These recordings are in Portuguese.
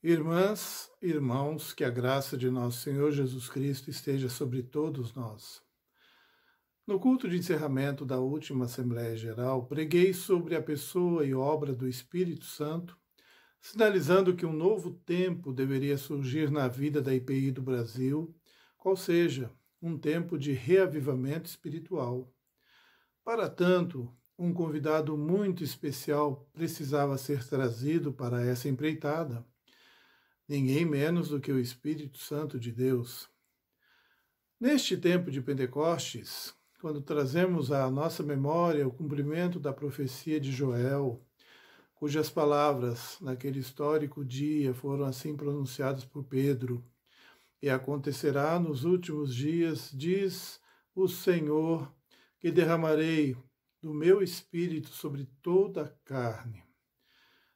Irmãs, irmãos, que a graça de nosso Senhor Jesus Cristo esteja sobre todos nós. No culto de encerramento da última Assembleia Geral, preguei sobre a pessoa e obra do Espírito Santo, sinalizando que um novo tempo deveria surgir na vida da IPI do Brasil, qual seja, um tempo de reavivamento espiritual. Para tanto, um convidado muito especial precisava ser trazido para essa empreitada. Ninguém menos do que o Espírito Santo de Deus. Neste tempo de Pentecostes, quando trazemos à nossa memória o cumprimento da profecia de Joel, cujas palavras naquele histórico dia foram assim pronunciadas por Pedro, e acontecerá nos últimos dias, diz o Senhor, que derramarei do meu Espírito sobre toda a carne.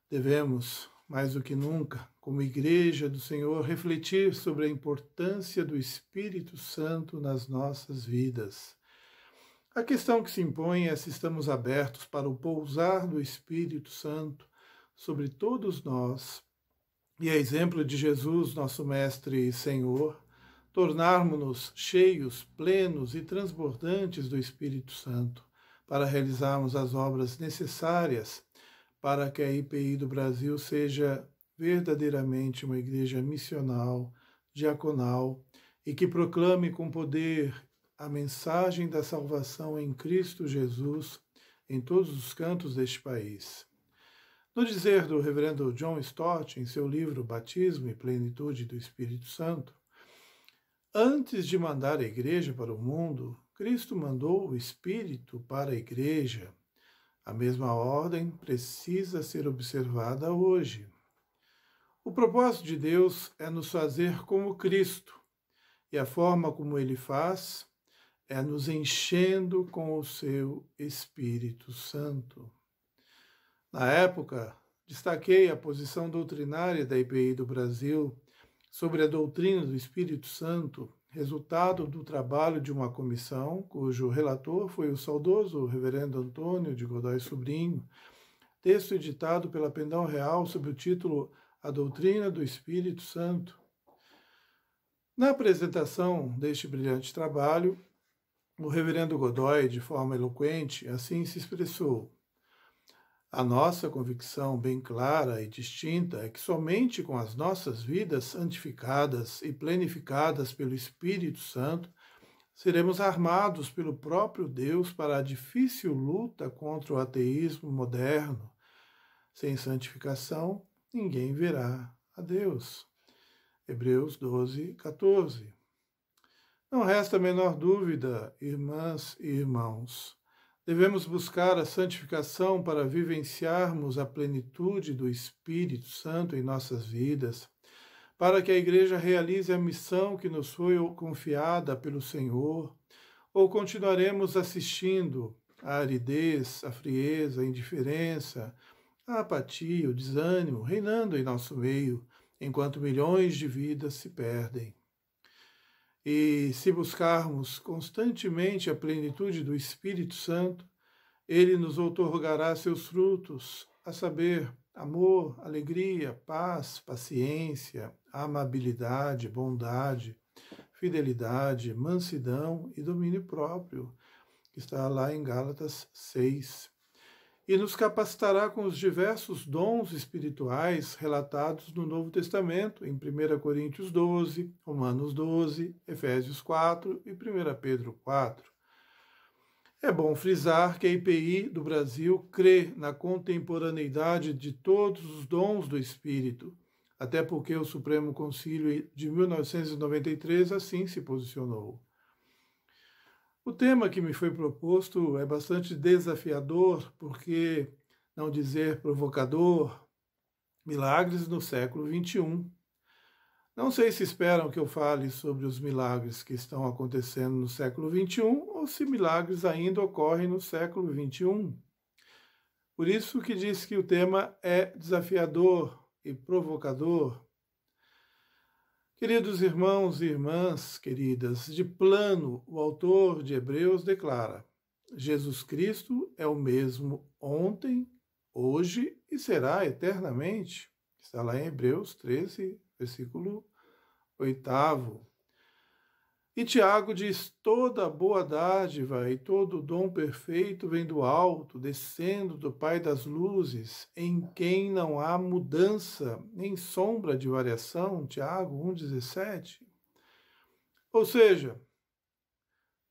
Devemos, mais do que nunca, como Igreja do Senhor, refletir sobre a importância do Espírito Santo nas nossas vidas. A questão que se impõe é se estamos abertos para o pousar do Espírito Santo sobre todos nós e, a exemplo de Jesus, nosso Mestre e Senhor, tornarmos-nos cheios, plenos e transbordantes do Espírito Santo para realizarmos as obras necessárias para que a IPI do Brasil seja verdadeiramente uma igreja missional, diaconal e que proclame com poder a mensagem da salvação em Cristo Jesus em todos os cantos deste país. No dizer do reverendo John Stott, em seu livro Batismo e Plenitude do Espírito Santo, antes de mandar a igreja para o mundo, Cristo mandou o Espírito para a igreja. A mesma ordem precisa ser observada hoje. O propósito de Deus é nos fazer como Cristo, e a forma como Ele faz é nos enchendo com o seu Espírito Santo. Na época, destaquei a posição doutrinária da IPI do Brasil sobre a doutrina do Espírito Santo, resultado do trabalho de uma comissão, cujo relator foi o saudoso reverendo Antônio de Godoy Sobrinho, texto editado pela Pendão Real sob o título A Doutrina do Espírito Santo. Na apresentação deste brilhante trabalho, o reverendo Godoy, de forma eloquente, assim se expressou: a nossa convicção bem clara e distinta é que somente com as nossas vidas santificadas e plenificadas pelo Espírito Santo seremos armados pelo próprio Deus para a difícil luta contra o ateísmo moderno. Sem santificação, ninguém verá a Deus. Hebreus 12, 14. Não resta a menor dúvida, irmãs e irmãos. Devemos buscar a santificação para vivenciarmos a plenitude do Espírito Santo em nossas vidas, para que a Igreja realize a missão que nos foi confiada pelo Senhor, ou continuaremos assistindo à aridez, à frieza, à indiferença, à apatia, o desânimo, reinando em nosso meio, enquanto milhões de vidas se perdem. E se buscarmos constantemente a plenitude do Espírito Santo, Ele nos outorgará seus frutos, a saber, amor, alegria, paz, paciência, amabilidade, bondade, fidelidade, mansidão e domínio próprio, que está lá em Gálatas 6. E nos capacitará com os diversos dons espirituais relatados no Novo Testamento, em 1 Coríntios 12, Romanos 12, Efésios 4 e 1 Pedro 4. É bom frisar que a IPI do Brasil crê na contemporaneidade de todos os dons do Espírito, até porque o Supremo Concílio de 1993 assim se posicionou. O tema que me foi proposto é bastante desafiador, porque não dizer provocador, milagres no século XXI. Não sei se esperam que eu fale sobre os milagres que estão acontecendo no século XXI ou se milagres ainda ocorrem no século XXI. Por isso que diz que o tema é desafiador e provocador. Queridos irmãos e irmãs queridas, de plano, o autor de Hebreus declara: Jesus Cristo é o mesmo ontem, hoje e será eternamente. Está lá em Hebreus 13, versículo 8. E Tiago diz: toda boa dádiva e todo dom perfeito vem do alto, descendo do Pai das luzes, em quem não há mudança, nem sombra de variação. Tiago 1,17. Ou seja,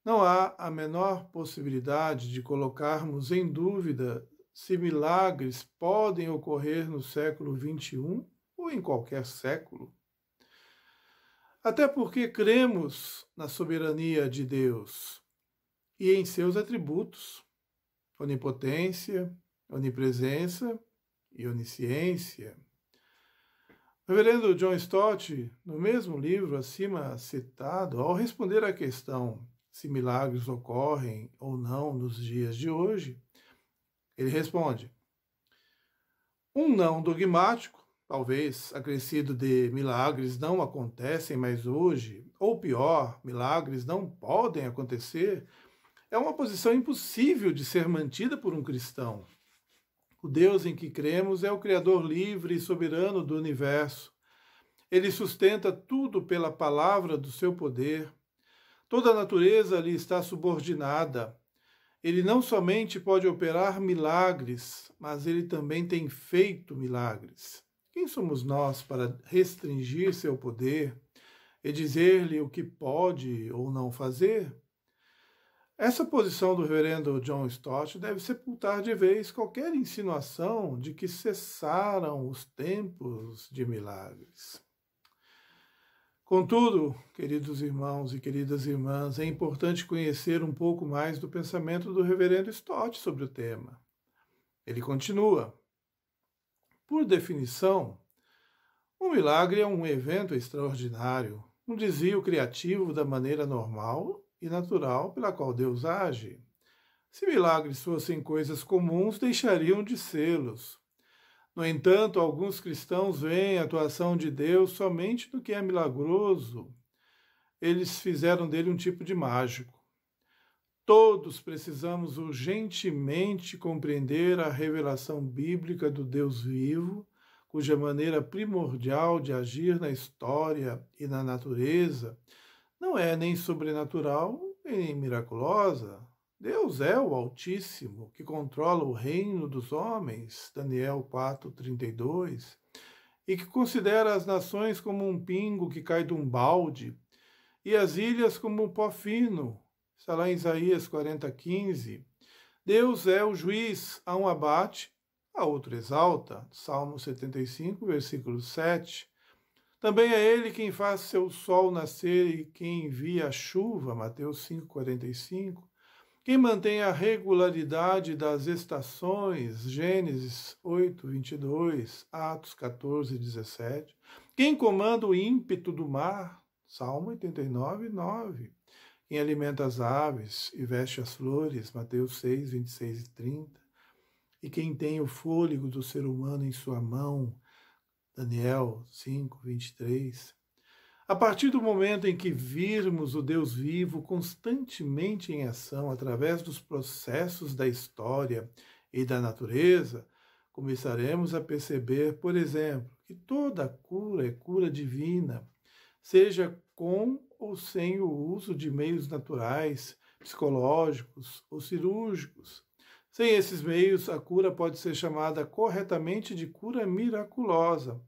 não há a menor possibilidade de colocarmos em dúvida se milagres podem ocorrer no século XXI ou em qualquer século. Até porque cremos na soberania de Deus e em seus atributos, onipotência, onipresença e onisciência. O reverendo John Stott, no mesmo livro acima citado, ao responder à questão se milagres ocorrem ou não nos dias de hoje, ele responde: um não dogmático, talvez acrescido de milagres não acontecem mais hoje, ou pior, milagres não podem acontecer, é uma posição impossível de ser mantida por um cristão. O Deus em que cremos é o Criador livre e soberano do universo. Ele sustenta tudo pela palavra do seu poder. Toda a natureza lhe está subordinada. Ele não somente pode operar milagres, mas ele também tem feito milagres. Quem somos nós para restringir seu poder e dizer-lhe o que pode ou não fazer? Essa posição do reverendo John Stott deve sepultar de vez qualquer insinuação de que cessaram os tempos de milagres. Contudo, queridos irmãos e queridas irmãs, é importante conhecer um pouco mais do pensamento do reverendo Stott sobre o tema. Ele continua: por definição, um milagre é um evento extraordinário, um desvio criativo da maneira normal e natural pela qual Deus age. Se milagres fossem coisas comuns, deixariam de sê-los. No entanto, alguns cristãos veem a atuação de Deus somente no que é milagroso. Eles fizeram dele um tipo de mágico. Todos precisamos urgentemente compreender a revelação bíblica do Deus vivo, cuja maneira primordial de agir na história e na natureza não é nem sobrenatural nem miraculosa. Deus é o Altíssimo, que controla o reino dos homens, Daniel 4:32, e que considera as nações como um pingo que cai de um balde, e as ilhas como um pó fino, está lá em Isaías 40:15. Deus é o juiz, a um abate, a outro exalta, Salmo 75, versículo 7. Também é ele quem faz seu sol nascer e quem envia a chuva, Mateus 5:45. Quem mantém a regularidade das estações, Gênesis 8:22, Atos 14:17. Quem comanda o ímpeto do mar, Salmo 89:9. Quem alimenta as aves e veste as flores, Mateus 6:26 e 30. E quem tem o fôlego do ser humano em sua mão, Daniel 5:23. A partir do momento em que virmos o Deus vivo constantemente em ação através dos processos da história e da natureza, começaremos a perceber, por exemplo, que toda cura é cura divina, seja com ou sem o uso de meios naturais, psicológicos ou cirúrgicos. Sem esses meios, a cura pode ser chamada corretamente de cura miraculosa.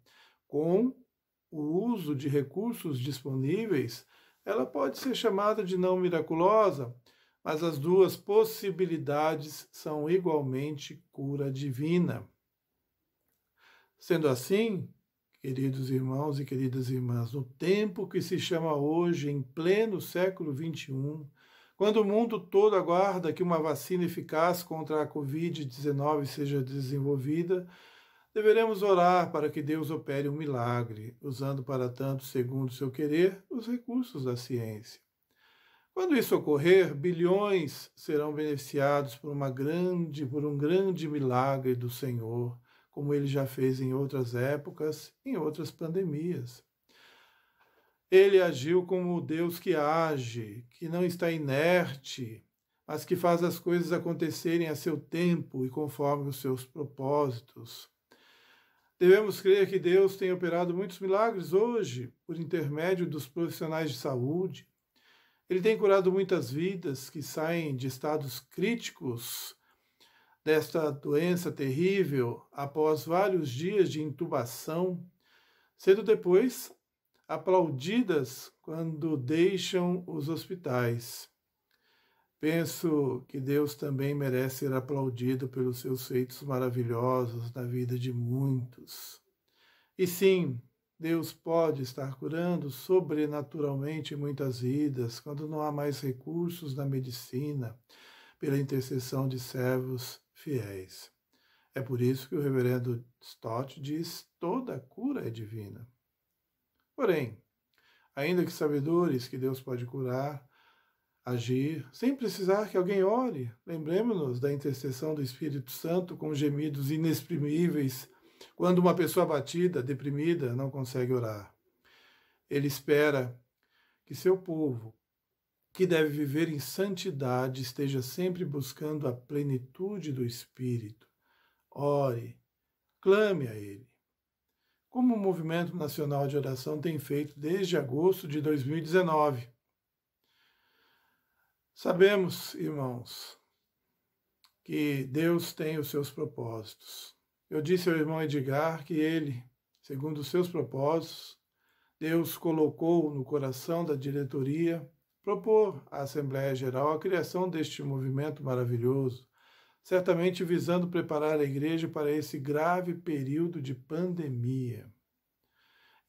Com o uso de recursos disponíveis, ela pode ser chamada de não miraculosa, mas as duas possibilidades são igualmente cura divina. Sendo assim, queridos irmãos e queridas irmãs, no tempo que se chama hoje, em pleno século XXI, quando o mundo todo aguarda que uma vacina eficaz contra a Covid-19 seja desenvolvida, deveremos orar para que Deus opere um milagre, usando para tanto, segundo seu querer, os recursos da ciência. Quando isso ocorrer, bilhões serão beneficiados por um grande milagre do Senhor, como ele já fez em outras épocas, em outras pandemias. Ele agiu como o Deus que age, que não está inerte, mas que faz as coisas acontecerem a seu tempo e conforme os seus propósitos. Devemos crer que Deus tem operado muitos milagres hoje, por intermédio dos profissionais de saúde. Ele tem curado muitas vidas que saem de estados críticos desta doença terrível após vários dias de intubação, sendo depois aplaudidas quando deixam os hospitais. Penso que Deus também merece ser aplaudido pelos seus feitos maravilhosos na vida de muitos. E sim, Deus pode estar curando sobrenaturalmente muitas vidas quando não há mais recursos na medicina, pela intercessão de servos fiéis. É por isso que o reverendo Stott diz: toda cura é divina. Porém, ainda que sabedores que Deus pode curar, agir, sem precisar que alguém ore, lembremos-nos da intercessão do Espírito Santo com gemidos inexprimíveis, quando uma pessoa abatida, deprimida, não consegue orar. Ele espera que seu povo, que deve viver em santidade, esteja sempre buscando a plenitude do Espírito. Ore, clame a Ele. Como o Movimento Nacional de Oração tem feito desde agosto de 2019. Sabemos, irmãos, que Deus tem os seus propósitos. Eu disse ao irmão Edgar que ele, segundo os seus propósitos, Deus colocou no coração da diretoria propor à Assembleia Geral a criação deste movimento maravilhoso, certamente visando preparar a Igreja para esse grave período de pandemia.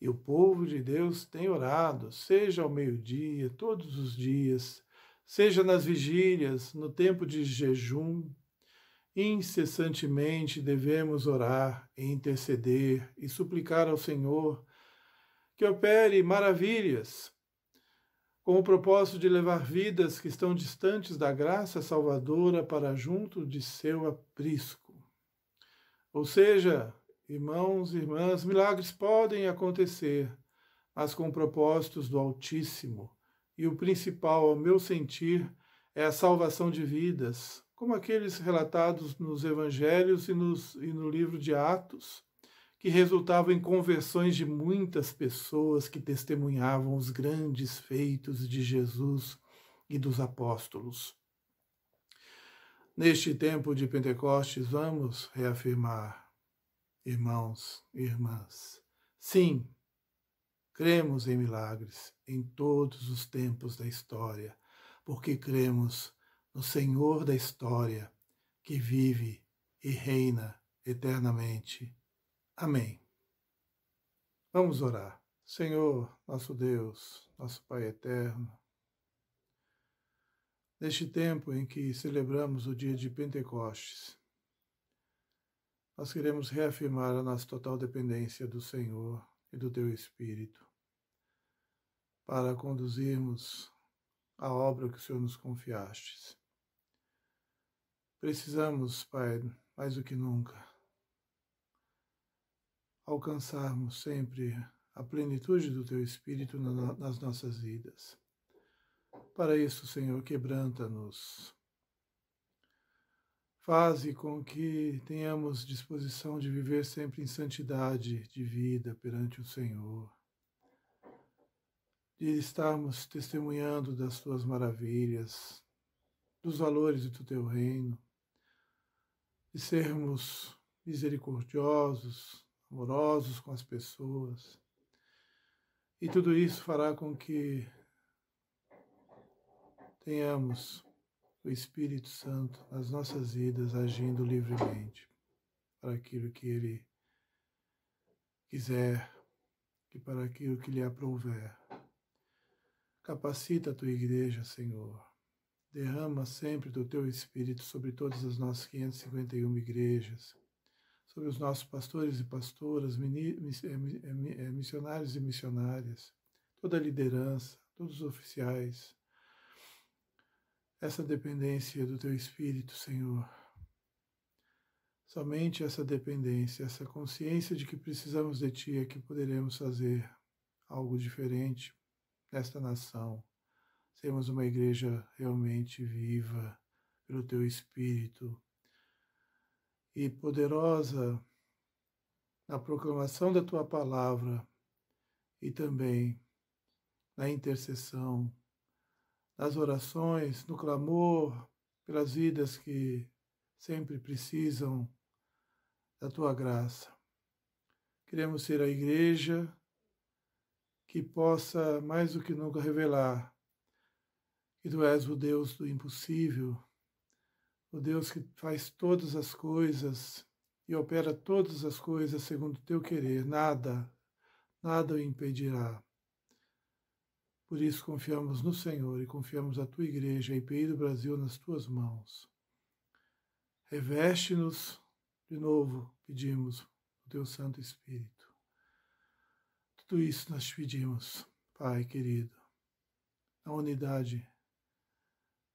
E o povo de Deus tem orado, seja ao meio-dia, todos os dias, seja nas vigílias, no tempo de jejum. Incessantemente devemos orar e interceder e suplicar ao Senhor que opere maravilhas, com o propósito de levar vidas que estão distantes da graça salvadora para junto de seu aprisco. Ou seja, irmãos e irmãs, milagres podem acontecer, mas com propósitos do Altíssimo. E o principal, ao meu sentir, é a salvação de vidas, como aqueles relatados nos Evangelhos e no livro de Atos, que resultavam em conversões de muitas pessoas que testemunhavam os grandes feitos de Jesus e dos apóstolos. Neste tempo de Pentecostes, vamos reafirmar, irmãos e irmãs, sim, cremos em milagres em todos os tempos da história, porque cremos no Senhor da história, que vive e reina eternamente. Amém. Vamos orar. Senhor, nosso Deus, nosso Pai eterno, neste tempo em que celebramos o dia de Pentecostes, nós queremos reafirmar a nossa total dependência do Senhor e do Teu Espírito, para conduzirmos a obra que o Senhor nos confiastes. Precisamos, Pai, mais do que nunca, alcançarmos sempre a plenitude do Teu Espírito nas nossas vidas. Para isso, Senhor, quebranta-nos. Faze com que tenhamos disposição de viver sempre em santidade de vida perante o Senhor, de estarmos testemunhando das Tuas maravilhas, dos valores do Teu reino, de sermos misericordiosos, amorosos com as pessoas. E tudo isso fará com que tenhamos o Espírito Santo nas nossas vidas agindo livremente para aquilo que Ele quiser e para aquilo que lhe aprouver. Capacita a Tua Igreja, Senhor. Derrama sempre do Teu Espírito sobre todas as nossas 551 igrejas, sobre os nossos pastores e pastoras, missionários e missionárias, toda a liderança, todos os oficiais. Essa dependência do Teu Espírito, Senhor. Somente essa dependência, essa consciência de que precisamos de Ti é que poderemos fazer algo diferente nesta nação. Sermos uma igreja realmente viva pelo Teu Espírito e poderosa na proclamação da tua palavra e também na intercessão, nas orações, no clamor pelas vidas que sempre precisam da tua graça. Queremos ser a igreja que possa mais do que nunca revelar que tu és o Deus do impossível, o Deus que faz todas as coisas e opera todas as coisas segundo o teu querer. Nada o impedirá. Por isso confiamos no Senhor e confiamos a tua igreja, a IPI do Brasil, nas tuas mãos. Reveste-nos de novo, pedimos, o teu Santo Espírito. Tudo isso nós te pedimos, Pai querido, na unidade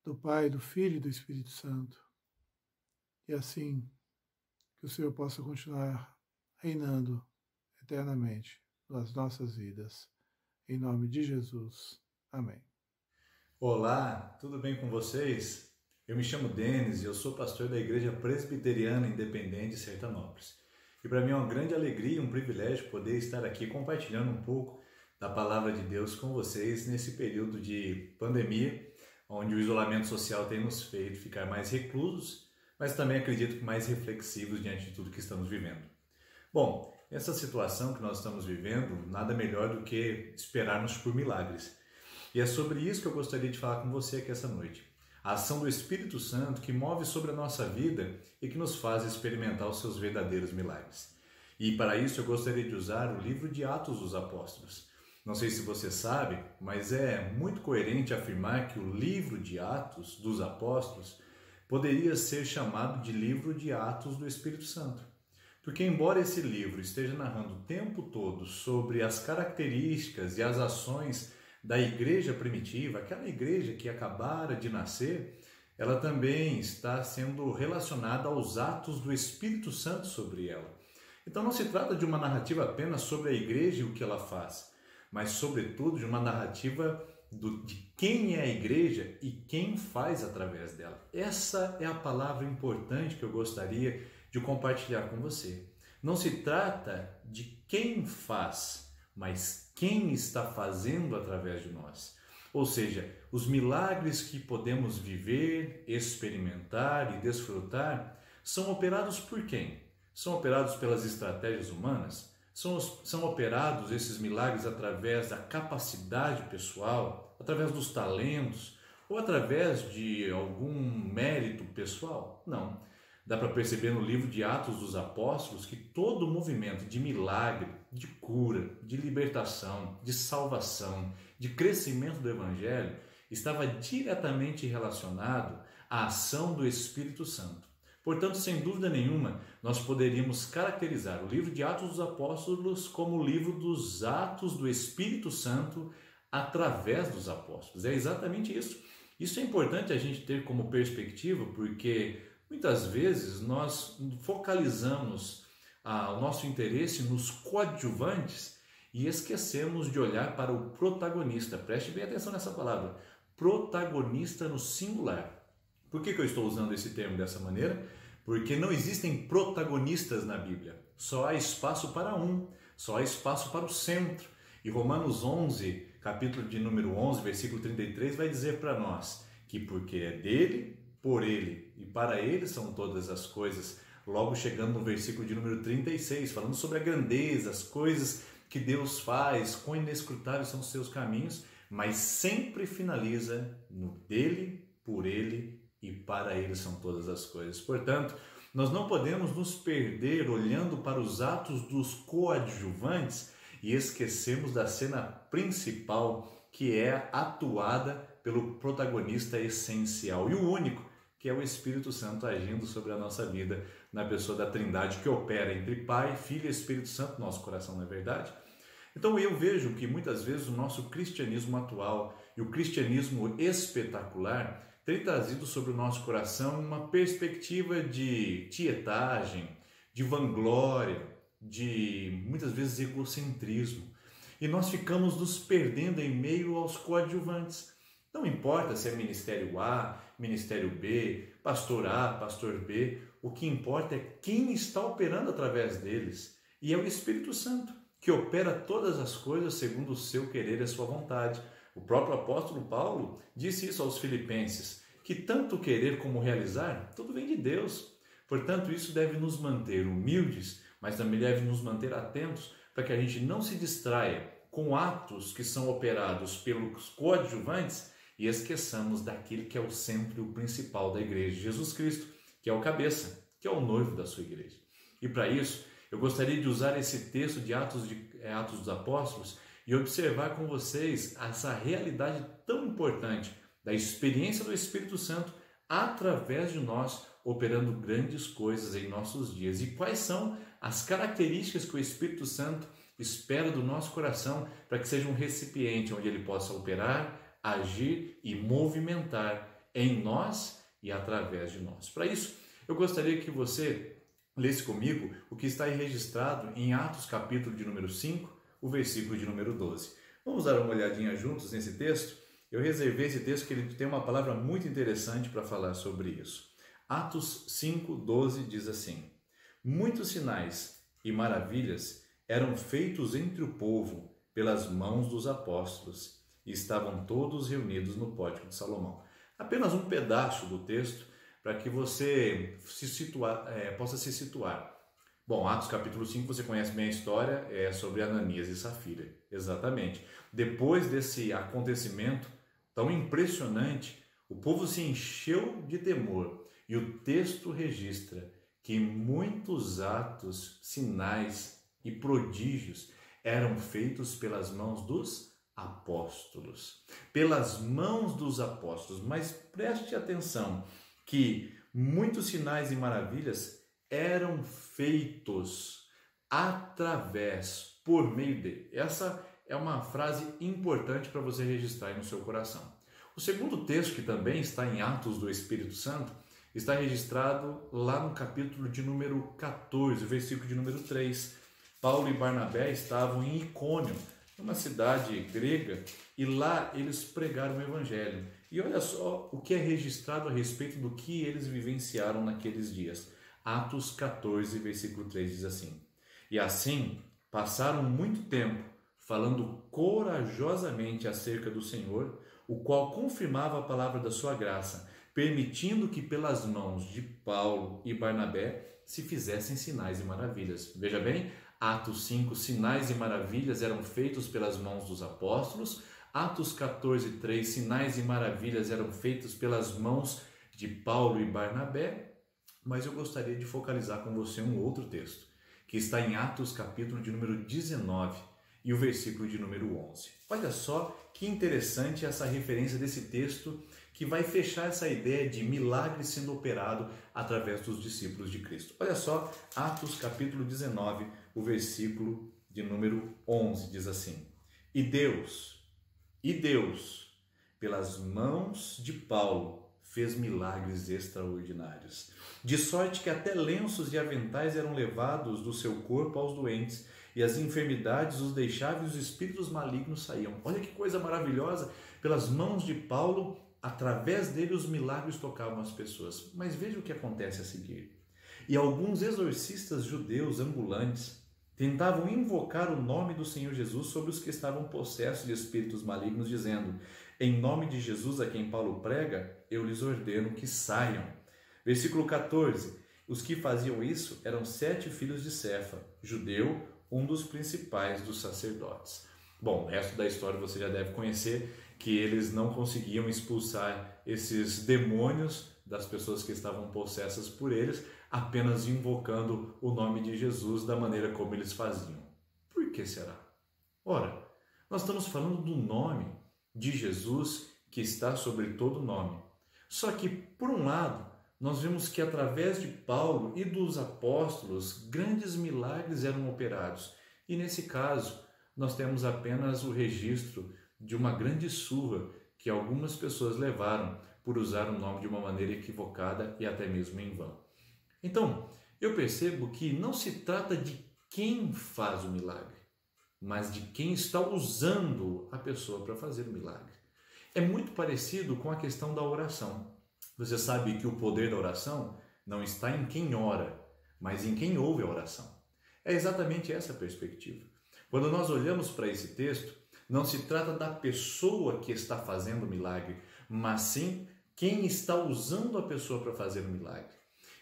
do Pai, do Filho e do Espírito Santo. E assim que o Senhor possa continuar reinando eternamente nas nossas vidas. Em nome de Jesus. Amém. Olá, tudo bem com vocês? Eu me chamo Denis e eu sou pastor da Igreja Presbiteriana Independente de Sertanópolis. E para mim é uma grande alegria e um privilégio poder estar aqui compartilhando um pouco da Palavra de Deus com vocês nesse período de pandemia, onde o isolamento social tem nos feito ficar mais reclusos, mas também acredito que mais reflexivos diante de tudo que estamos vivendo. Bom, essa situação que nós estamos vivendo, nada melhor do que esperarmos por milagres. E é sobre isso que eu gostaria de falar com você aqui essa noite. A ação do Espírito Santo que move sobre a nossa vida e que nos faz experimentar os seus verdadeiros milagres. E para isso eu gostaria de usar o livro de Atos dos Apóstolos. Não sei se você sabe, mas é muito coerente afirmar que o livro de Atos dos Apóstolos poderia ser chamado de livro de Atos do Espírito Santo. Porque embora esse livro esteja narrando o tempo todo sobre as características e as ações da igreja primitiva, aquela igreja que acabara de nascer, ela também está sendo relacionada aos atos do Espírito Santo sobre ela. Então não se trata de uma narrativa apenas sobre a igreja e o que ela faz, mas sobretudo de uma narrativa de quem é a igreja e quem faz através dela. Essa é a palavra importante que eu gostaria de compartilhar com você. Não se trata de quem faz, mas quem está fazendo através de nós. Ou seja, os milagres que podemos viver, experimentar e desfrutar são operados por quem? São operados pelas estratégias humanas? São operados esses milagres através da capacidade pessoal, através dos talentos ou através de algum mérito pessoal? Não. Dá para perceber no livro de Atos dos Apóstolos que todo o movimento de milagre, de cura, de libertação, de salvação, de crescimento do Evangelho estava diretamente relacionado à ação do Espírito Santo. Portanto, sem dúvida nenhuma, nós poderíamos caracterizar o livro de Atos dos Apóstolos como o livro dos atos do Espírito Santo através dos apóstolos. É exatamente isso. Isso é importante a gente ter como perspectiva, porque muitas vezes nós focalizamos o nosso interesse nos coadjuvantes e esquecemos de olhar para o protagonista. Preste bem atenção nessa palavra, protagonista no singular. Por que eu estou usando esse termo dessa maneira? Porque não existem protagonistas na Bíblia. Só há espaço para um, só há espaço para o centro. E Romanos 11, capítulo de número 11, versículo 33, vai dizer para nós que porque é dele, por ele e para ele são todas as coisas. Logo chegando no versículo de número 36, falando sobre a grandeza, as coisas que Deus faz, quão inescrutáveis são os seus caminhos, mas sempre finaliza no dele, por ele e para ele são todas as coisas. Portanto, nós não podemos nos perder olhando para os atos dos coadjuvantes e esquecermos da cena principal, que é atuada pelo protagonista essencial e o único, que é o Espírito Santo agindo sobre a nossa vida na pessoa da Trindade que opera entre Pai, Filho e Espírito Santo no nosso coração, não é verdade? Então eu vejo que muitas vezes o nosso cristianismo atual e o cristianismo espetacular tem trazido sobre o nosso coração uma perspectiva de tietagem, de vanglória, de muitas vezes egocentrismo. E nós ficamos nos perdendo em meio aos coadjuvantes. Não importa se é ministério A, ministério B, pastor A, pastor B, o que importa é quem está operando através deles. E é o Espírito Santo que opera todas as coisas segundo o seu querer e a sua vontade. O próprio apóstolo Paulo disse isso aos Filipenses, que tanto querer como realizar, tudo vem de Deus. Portanto, isso deve nos manter humildes, mas também deve nos manter atentos para que a gente não se distraia com atos que são operados pelos coadjuvantes e esqueçamos daquele que é o centro e o principal da igreja, Jesus Cristo, que é o cabeça, que é o noivo da sua igreja. E para isso, eu gostaria de usar esse texto de Atos dos Apóstolos e observar com vocês essa realidade tão importante da experiência do Espírito Santo através de nós, operando grandes coisas em nossos dias. E quais são as características que o Espírito Santo espera do nosso coração para que seja um recipiente onde ele possa operar, agir e movimentar em nós e através de nós. Para isso, eu gostaria que você lesse comigo o que está aí registrado em Atos capítulo de número 5, o versículo de número 12. Vamos dar uma olhadinha juntos nesse texto? Eu reservei esse texto que ele tem uma palavra muito interessante para falar sobre isso. Atos 5, 12 diz assim: muitos sinais e maravilhas eram feitos entre o povo pelas mãos dos apóstolos e estavam todos reunidos no pórtico de Salomão. Apenas um pedaço do texto para que você possa se situar. Bom, Atos capítulo 5, você conhece bem a história, é sobre Ananias e Safira. Exatamente. Depois desse acontecimento tão impressionante, o povo se encheu de temor e o texto registra que muitos atos, sinais e prodígios eram feitos pelas mãos dos apóstolos. Pelas mãos dos apóstolos. Mas preste atenção que muitos sinais e maravilhas eram feitos por meio dele. Essa é uma frase importante para você registrar aí no seu coração. O segundo texto, que também está em Atos do Espírito Santo, está registrado lá no capítulo de número 14, versículo de número 3. Paulo e Barnabé estavam em Icônio, uma cidade grega, e lá eles pregaram o evangelho. E olha só o que é registrado a respeito do que eles vivenciaram naqueles dias. Atos 14, versículo 3 diz assim: e assim passaram muito tempo falando corajosamente acerca do Senhor, o qual confirmava a palavra da sua graça, permitindo que pelas mãos de Paulo e Barnabé se fizessem sinais e maravilhas. Veja bem, Atos 5, sinais e maravilhas eram feitos pelas mãos dos apóstolos. Atos 14, 3, sinais e maravilhas eram feitos pelas mãos de Paulo e Barnabé. Mas eu gostaria de focalizar com você um outro texto, que está em Atos capítulo de número 19 e o versículo de número 11. Olha só que interessante essa referência desse texto, que vai fechar essa ideia de milagre sendo operado através dos discípulos de Cristo. Olha só, Atos capítulo 19, o versículo de número 11, diz assim: E Deus, pelas mãos de Paulo, fez milagres extraordinários, de sorte que até lenços e aventais eram levados do seu corpo aos doentes, e as enfermidades os deixavam e os espíritos malignos saíam. Olha que coisa maravilhosa! Pelas mãos de Paulo, através dele, os milagres tocavam as pessoas. Mas veja o que acontece a seguir. E alguns exorcistas judeus ambulantes tentavam invocar o nome do Senhor Jesus sobre os que estavam possessos de espíritos malignos, dizendo: em nome de Jesus a quem Paulo prega, eu lhes ordeno que saiam. Versículo 14. Os que faziam isso eram 7 filhos de Cefa, judeu, um dos principais dos sacerdotes. Bom, o resto da história você já deve conhecer, que eles não conseguiam expulsar esses demônios das pessoas que estavam possessas por eles, apenas invocando o nome de Jesus da maneira como eles faziam. Por que será? Ora, nós estamos falando do nome de Jesus que está sobre todo nome. Só que, por um lado, nós vemos que através de Paulo e dos apóstolos, grandes milagres eram operados. E nesse caso, nós temos apenas o registro de uma grande surra que algumas pessoas levaram por usar o nome de uma maneira equivocada e até mesmo em vão. Então, eu percebo que não se trata de quem faz o milagre, mas de quem está usando a pessoa para fazer o milagre. É muito parecido com a questão da oração. Você sabe que o poder da oração não está em quem ora, mas em quem ouve a oração. É exatamente essa a perspectiva. Quando nós olhamos para esse texto, não se trata da pessoa que está fazendo o milagre, mas sim quem está usando a pessoa para fazer o milagre.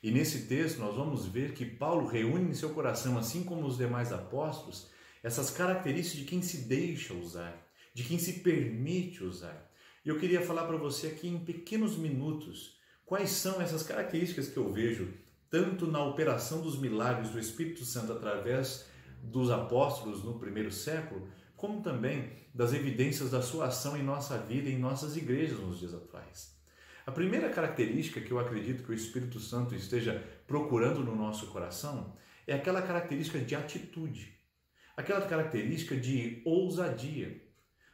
E nesse texto nós vamos ver que Paulo reúne em seu coração, assim como os demais apóstolos, essas características de quem se deixa usar, de quem se permite usar. E eu queria falar para você aqui em pequenos minutos quais são essas características que eu vejo tanto na operação dos milagres do Espírito Santo através dos apóstolos no primeiro século, como também das evidências da sua ação em nossa vida e em nossas igrejas nos dias atuais. A primeira característica que eu acredito que o Espírito Santo esteja procurando no nosso coração é aquela característica de atitude, aquela característica de ousadia.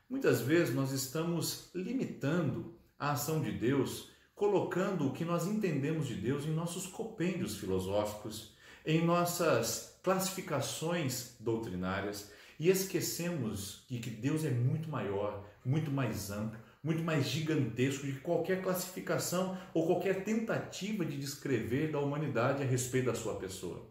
Muitas vezes nós estamos limitando a ação de Deus, colocando o que nós entendemos de Deus em nossos compêndios filosóficos, em nossas classificações doutrinárias, e esquecemos de que Deus é muito maior, muito mais amplo, muito mais gigantesco de qualquer classificação ou qualquer tentativa de descrever da humanidade a respeito da sua pessoa.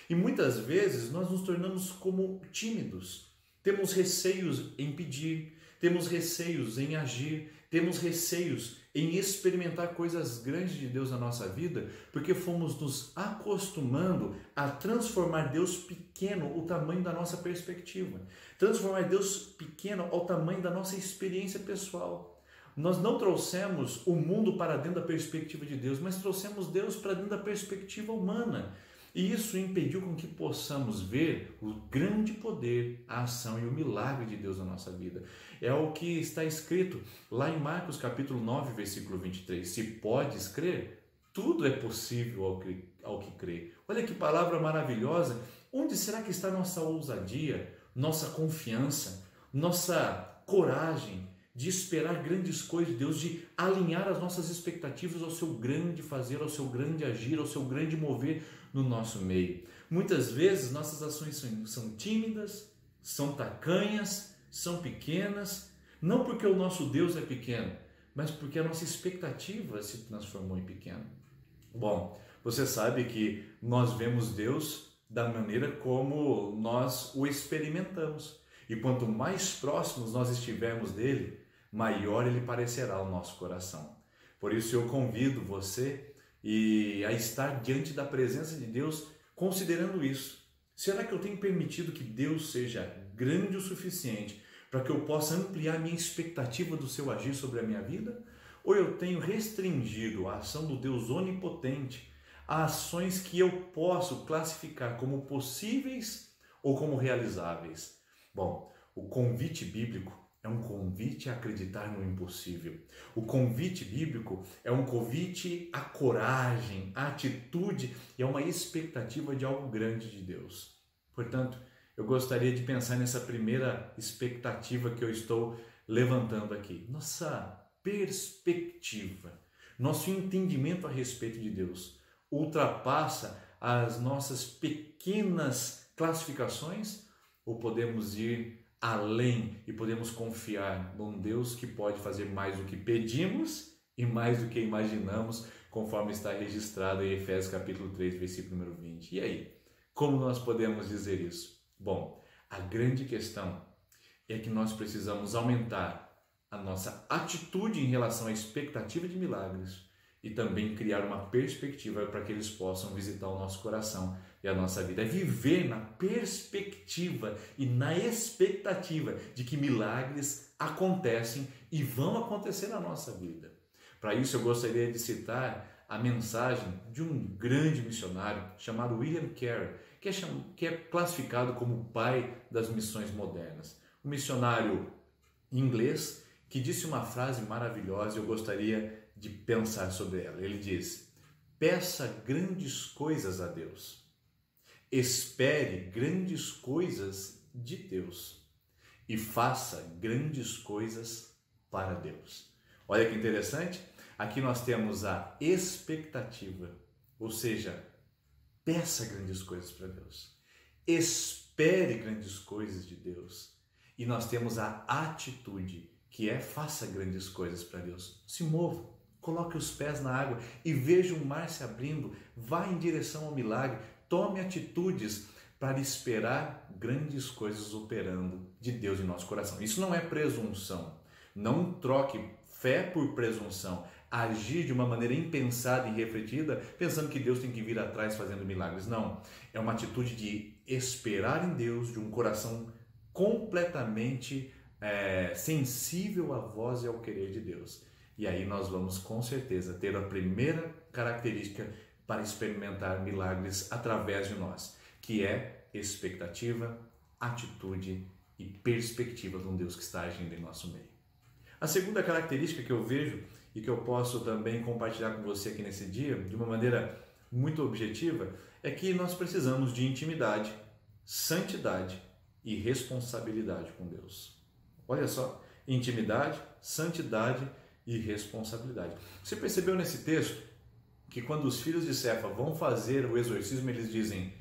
E muitas vezes nós nos tornamos como tímidos, temos receios em pedir, temos receios em agir, temos receios em experimentar coisas grandes de Deus na nossa vida, porque fomos nos acostumando a transformar Deus pequeno o tamanho da nossa perspectiva, transformar Deus pequeno ao tamanho da nossa experiência pessoal. Nós não trouxemos o mundo para dentro da perspectiva de Deus, mas trouxemos Deus para dentro da perspectiva humana. E isso impediu com que possamos ver o grande poder, a ação e o milagre de Deus na nossa vida. É o que está escrito lá em Marcos capítulo 9, versículo 23. Se podes crer, tudo é possível ao que crê. Olha que palavra maravilhosa. Onde será que está nossa ousadia, nossa confiança, nossa coragem de esperar grandes coisas de Deus, de alinhar as nossas expectativas ao seu grande fazer, ao seu grande agir, ao seu grande mover no nosso meio? Muitas vezes nossas ações são tímidas, são tacanhas, são pequenas, não porque o nosso Deus é pequeno, mas porque a nossa expectativa se transformou em pequena. Bom, você sabe que nós vemos Deus da maneira como nós o experimentamos. E quanto mais próximos nós estivermos dele, maior ele parecerá ao nosso coração. Por isso eu convido você a estar diante da presença de Deus considerando isso. Será que eu tenho permitido que Deus seja grande o suficiente para que eu possa ampliar minha expectativa do seu agir sobre a minha vida? Ou eu tenho restringido a ação do Deus onipotente a ações que eu posso classificar como possíveis ou como realizáveis? Bom, o convite bíblico é um convite a acreditar no impossível. O convite bíblico é um convite à coragem, à atitude e a uma expectativa de algo grande de Deus. Portanto, eu gostaria de pensar nessa primeira expectativa que eu estou levantando aqui. Nossa perspectiva, nosso entendimento a respeito de Deus ultrapassa as nossas pequenas classificações, ou podemos ir além e podemos confiar num Deus que pode fazer mais do que pedimos e mais do que imaginamos, conforme está registrado em Efésios capítulo 3, versículo número 20. E aí, como nós podemos dizer isso? Bom, a grande questão é que nós precisamos aumentar a nossa atitude em relação à expectativa de milagres e também criar uma perspectiva para que eles possam visitar o nosso coração e a nossa vida. É viver na perspectiva e na expectativa de que milagres acontecem e vão acontecer na nossa vida. Para isso eu gostaria de citar a mensagem de um grande missionário chamado William Carey, que é classificado como o pai das missões modernas. Um missionário inglês que disse uma frase maravilhosa e eu gostaria de pensar sobre ela. Ele diz: peça grandes coisas a Deus, espere grandes coisas de Deus e faça grandes coisas para Deus. Olha que interessante, aqui nós temos a expectativa, ou seja, peça grandes coisas para Deus, espere grandes coisas de Deus, e nós temos a atitude, que é faça grandes coisas para Deus. Se mova, coloque os pés na água e veja o mar se abrindo, vá em direção ao milagre, tome atitudes, para esperar grandes coisas operando de Deus em nosso coração. Isso não é presunção. Não troque fé por presunção. Agir de uma maneira impensada e refletida, pensando que Deus tem que vir atrás fazendo milagres. Não. É uma atitude de esperar em Deus, de um coração completamente sensível à voz e ao querer de Deus. E aí nós vamos com certeza ter a primeira característica para experimentar milagres através de nós, que é expectativa, atitude e perspectiva de um Deus que está agindo em nosso meio. A segunda característica que eu vejo e que eu posso também compartilhar com você aqui nesse dia, de uma maneira muito objetiva, é que nós precisamos de intimidade, santidade e responsabilidade com Deus. Olha só, intimidade, santidade e responsabilidade. Você percebeu nesse texto que quando os filhos de Cefa vão fazer o exorcismo, eles dizem: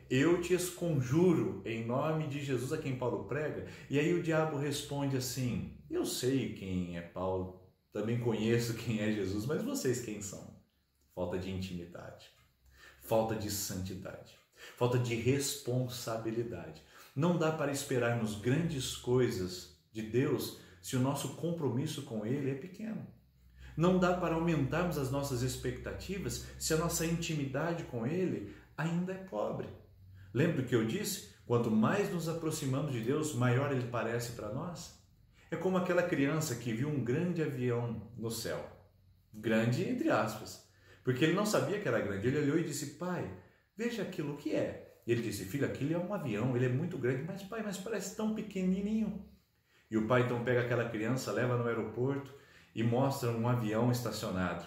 eu te conjuro em nome de Jesus a quem Paulo prega? E aí o diabo responde assim: eu sei quem é Paulo, também conheço quem é Jesus, mas vocês quem são? Falta de intimidade, falta de santidade, falta de responsabilidade. Não dá para esperarmos grandes coisas de Deus se o nosso compromisso com Ele é pequeno. Não dá para aumentarmos as nossas expectativas se a nossa intimidade com Ele ainda é pobre. Lembra do que eu disse? Quanto mais nos aproximamos de Deus, maior Ele parece para nós. É como aquela criança que viu um grande avião no céu. Grande entre aspas. Porque ele não sabia que era grande. Ele olhou e disse: pai, veja aquilo que é. E ele disse: filho, aquilo é um avião, ele é muito grande. Mas pai, mas parece tão pequenininho. E o pai então pega aquela criança, leva no aeroporto e mostra um avião estacionado.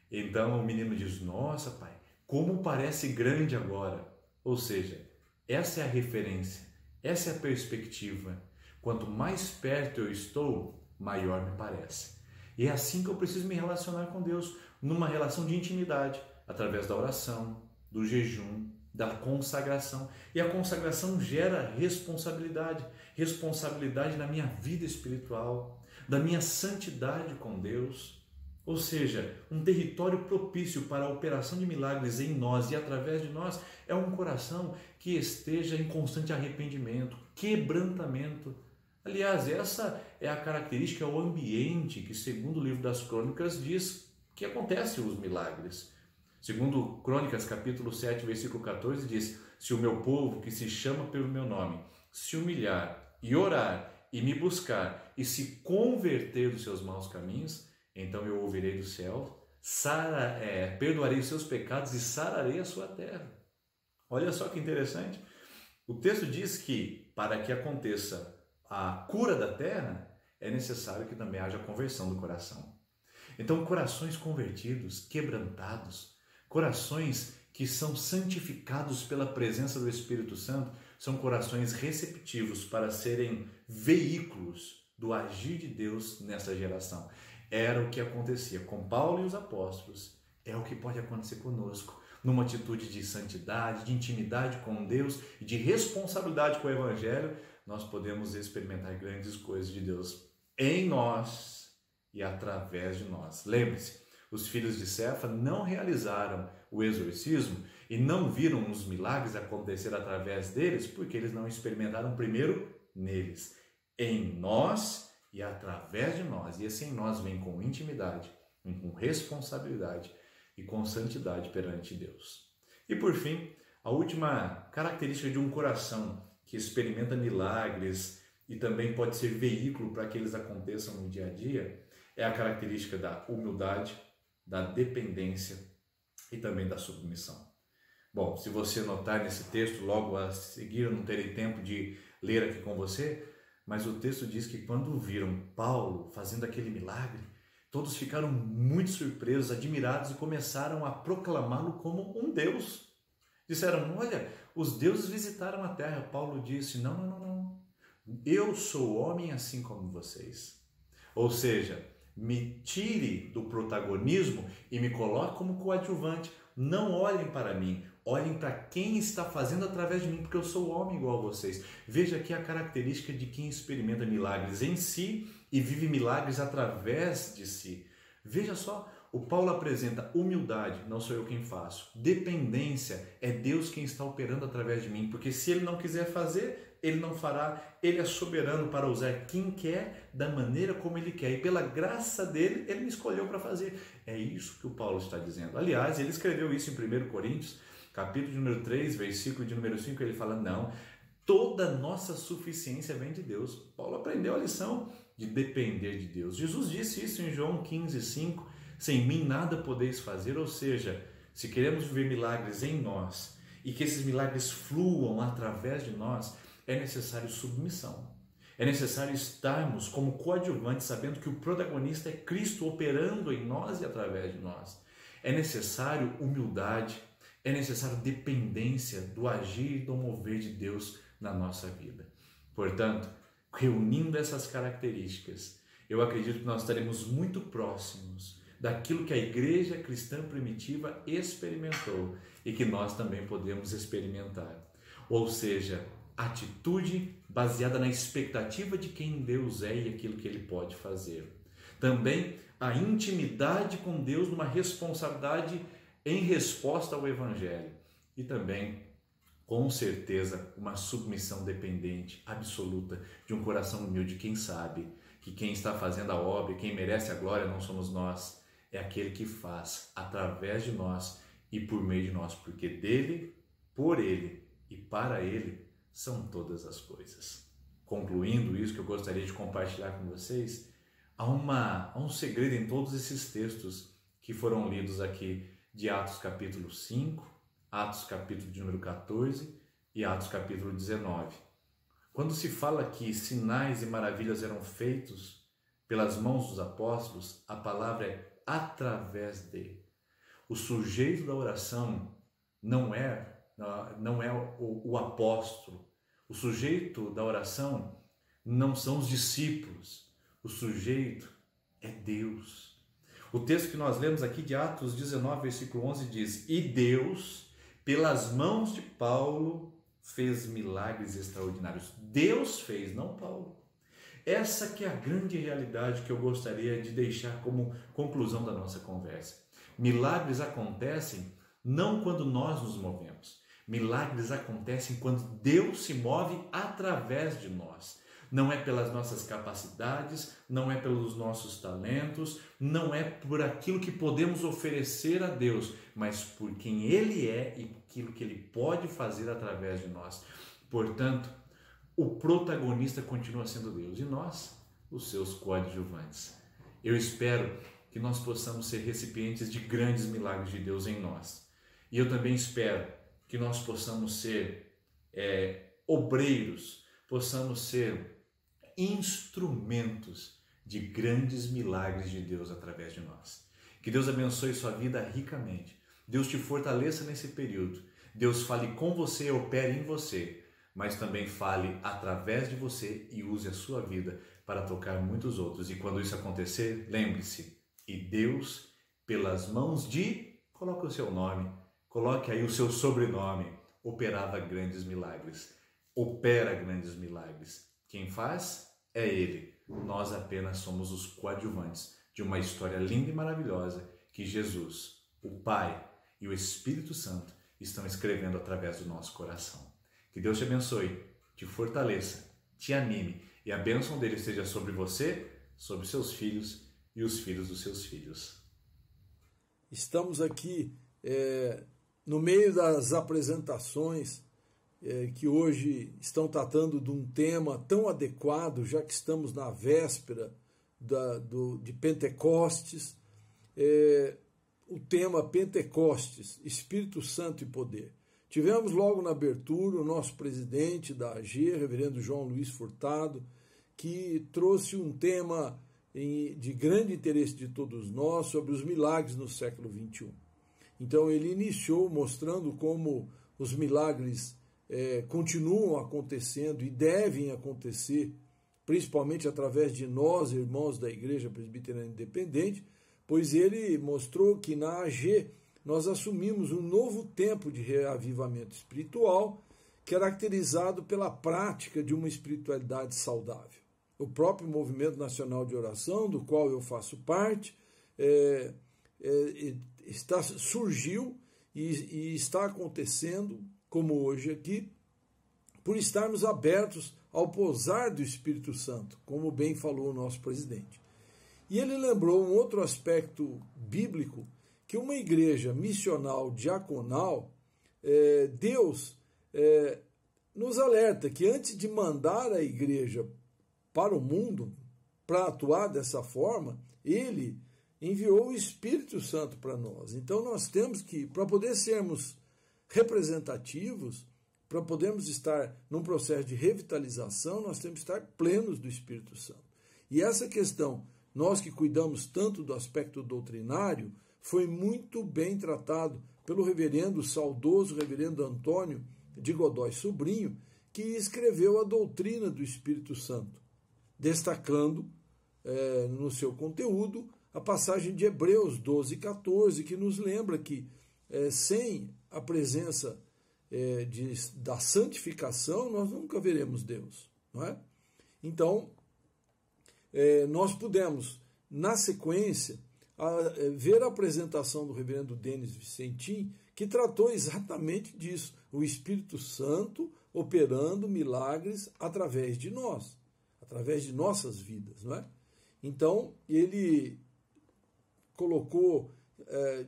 Então o menino diz: nossa pai, como parece grande agora. Ou seja, essa é a referência, essa é a perspectiva. Quanto mais perto eu estou, maior me parece. E é assim que eu preciso me relacionar com Deus, numa relação de intimidade, através da oração, do jejum, da consagração. E a consagração gera responsabilidade, responsabilidade na minha vida espiritual, da minha santidade com Deus. Ou seja, um território propício para a operação de milagres em nós e através de nós é um coração que esteja em constante arrependimento, quebrantamento. Aliás, essa é a característica, o ambiente que, segundo o livro das Crônicas, diz que acontecem os milagres. Segundo Crônicas, capítulo 7, versículo 14, diz: se o meu povo, que se chama pelo meu nome, se humilhar e orar e me buscar e se converter dos seus maus caminhos, então eu ouvirei do céu, perdoarei os seus pecados e sararei a sua terra. Olha só que interessante. O texto diz que para que aconteça a cura da terra, é necessário que também haja conversão do coração. Então, corações convertidos, quebrantados, corações que são santificados pela presença do Espírito Santo, são corações receptivos para serem veículos do agir de Deus nessa geração. Era o que acontecia com Paulo e os apóstolos, é o que pode acontecer conosco, numa atitude de santidade, de intimidade com Deus e de responsabilidade com o Evangelho. Nós podemos experimentar grandes coisas de Deus em nós e através de nós. Lembre-se, os filhos de Cefa não realizaram o exorcismo e não viram os milagres acontecer através deles porque eles não experimentaram primeiro neles, em nós e através de nós. E esse em nós vem com intimidade, vem com responsabilidade e com santidade perante Deus. E por fim, a última característica de um coração que experimenta milagres e também pode ser veículo para que eles aconteçam no dia a dia, é a característica da humildade, da dependência e também da submissão. Bom, se você notar nesse texto, logo a seguir, eu não terei tempo de ler aqui com você, mas o texto diz que quando viram Paulo fazendo aquele milagre, todos ficaram muito surpresos, admirados e começaram a proclamá-lo como um Deus. Disseram: olha, os deuses visitaram a terra. Paulo disse: não. Eu sou homem assim como vocês. Ou seja, me tire do protagonismo e me coloque como coadjuvante. Não olhem para mim, olhem para quem está fazendo através de mim, porque eu sou homem igual a vocês. Veja aqui a característica de quem experimenta milagres em si e vive milagres através de si. Veja só, O Paulo apresenta humildade, não sou eu quem faço. Dependência, é Deus quem está operando através de mim, porque se Ele não quiser fazer, Ele não fará. Ele é soberano para usar quem quer, da maneira como Ele quer. E pela graça dEle, Ele me escolheu para fazer. É isso que o Paulo está dizendo. Aliás, ele escreveu isso em 1 Coríntios, capítulo de número 3, versículo de número 5, ele fala, não, toda nossa suficiência vem de Deus. Paulo aprendeu a lição de depender de Deus. Jesus disse isso em João 15, 5, sem mim nada podeis fazer, ou seja, se queremos viver milagres em nós e que esses milagres fluam através de nós, é necessário submissão. É necessário estarmos como coadjuvantes, sabendo que o protagonista é Cristo operando em nós e através de nós. É necessário humildade, é necessário dependência do agir e do mover de Deus na nossa vida. Portanto, reunindo essas características, eu acredito que nós estaremos muito próximos daquilo que a igreja cristã primitiva experimentou e que nós também podemos experimentar. Ou seja, atitude baseada na expectativa de quem Deus é e aquilo que Ele pode fazer. Também a intimidade com Deus numa responsabilidade em resposta ao Evangelho. E também, com certeza, uma submissão dependente, absoluta, de um coração humilde. Quem sabe que quem está fazendo a obra e quem merece a glória não somos nós, é aquele que faz através de nós e por meio de nós, porque dele, por ele e para ele são todas as coisas. Concluindo isso que eu gostaria de compartilhar com vocês, há um segredo em todos esses textos que foram lidos aqui, de Atos capítulo 5, Atos capítulo de número 14 e Atos capítulo 19. Quando se fala que sinais e maravilhas eram feitos pelas mãos dos apóstolos, a palavra é através de. O sujeito da oração não é o apóstolo. O sujeito da oração não são os discípulos. O sujeito é Deus. O texto que nós lemos aqui de Atos 19, versículo 11 diz: E Deus, pelas mãos de Paulo, fez milagres extraordinários. Deus fez, não Paulo. Essa que é a grande realidade que eu gostaria de deixar como conclusão da nossa conversa. Milagres acontecem não quando nós nos movemos. Milagres acontecem quando Deus se move através de nós. Não é pelas nossas capacidades, não é pelos nossos talentos, não é por aquilo que podemos oferecer a Deus, mas por quem Ele é e aquilo que Ele pode fazer através de nós. Portanto, o protagonista continua sendo Deus e nós, os seus coadjuvantes. Eu espero que nós possamos ser recipientes de grandes milagres de Deus em nós. E eu também espero que nós possamos ser obreiros, possamos ser instrumentos de grandes milagres de Deus através de nós. Que Deus abençoe sua vida ricamente. Deus te fortaleça nesse período. Deus fale com você e opere em você, mas também fale através de você e use a sua vida para tocar muitos outros. E quando isso acontecer, lembre-se, e Deus, pelas mãos de, coloque o seu nome, coloque aí o seu sobrenome, operava grandes milagres, opera grandes milagres. Quem faz é Ele. Nós apenas somos os coadjuvantes de uma história linda e maravilhosa que Jesus, o Pai e o Espírito Santo estão escrevendo através do nosso coração. Que Deus te abençoe, te fortaleça, te anime e a bênção dele esteja sobre você, sobre seus filhos e os filhos dos seus filhos. Estamos aqui no meio das apresentações que hoje estão tratando de um tema tão adequado, já que estamos na véspera de Pentecostes, o tema Pentecostes, Espírito Santo e Poder. Tivemos logo na abertura o nosso presidente da AG, reverendo João Luiz Furtado, que trouxe um tema de grande interesse de todos nós sobre os milagres no século XXI. Então ele iniciou mostrando como os milagres continuam acontecendo e devem acontecer, principalmente através de nós, irmãos da Igreja Presbiteriana Independente, pois ele mostrou que na AG nós assumimos um novo tempo de reavivamento espiritual, caracterizado pela prática de uma espiritualidade saudável. O próprio Movimento Nacional de Oração, do qual eu faço parte, surgiu e está acontecendo, como hoje aqui, por estarmos abertos ao pousar do Espírito Santo, como bem falou o nosso presidente. E ele lembrou um outro aspecto bíblico, que uma igreja missional diaconal, Deus nos alerta que antes de mandar a igreja para o mundo, para atuar dessa forma, ele enviou o Espírito Santo para nós. Então nós temos que, para poder sermos representativos, para podermos estar num processo de revitalização, nós temos que estar plenos do Espírito Santo. E essa questão, nós que cuidamos tanto do aspecto doutrinário, foi muito bem tratado pelo saudoso reverendo Antônio de Godói Sobrinho, que escreveu a doutrina do Espírito Santo, destacando no seu conteúdo a passagem de Hebreus 12:14, que nos lembra que sem a presença da santificação, nós nunca veremos Deus, não é? Então, nós pudemos, na sequência, ver a apresentação do reverendo Denis Vicentim, que tratou exatamente disso, o Espírito Santo operando milagres através de nós, através de nossas vidas, não é? Então, ele colocou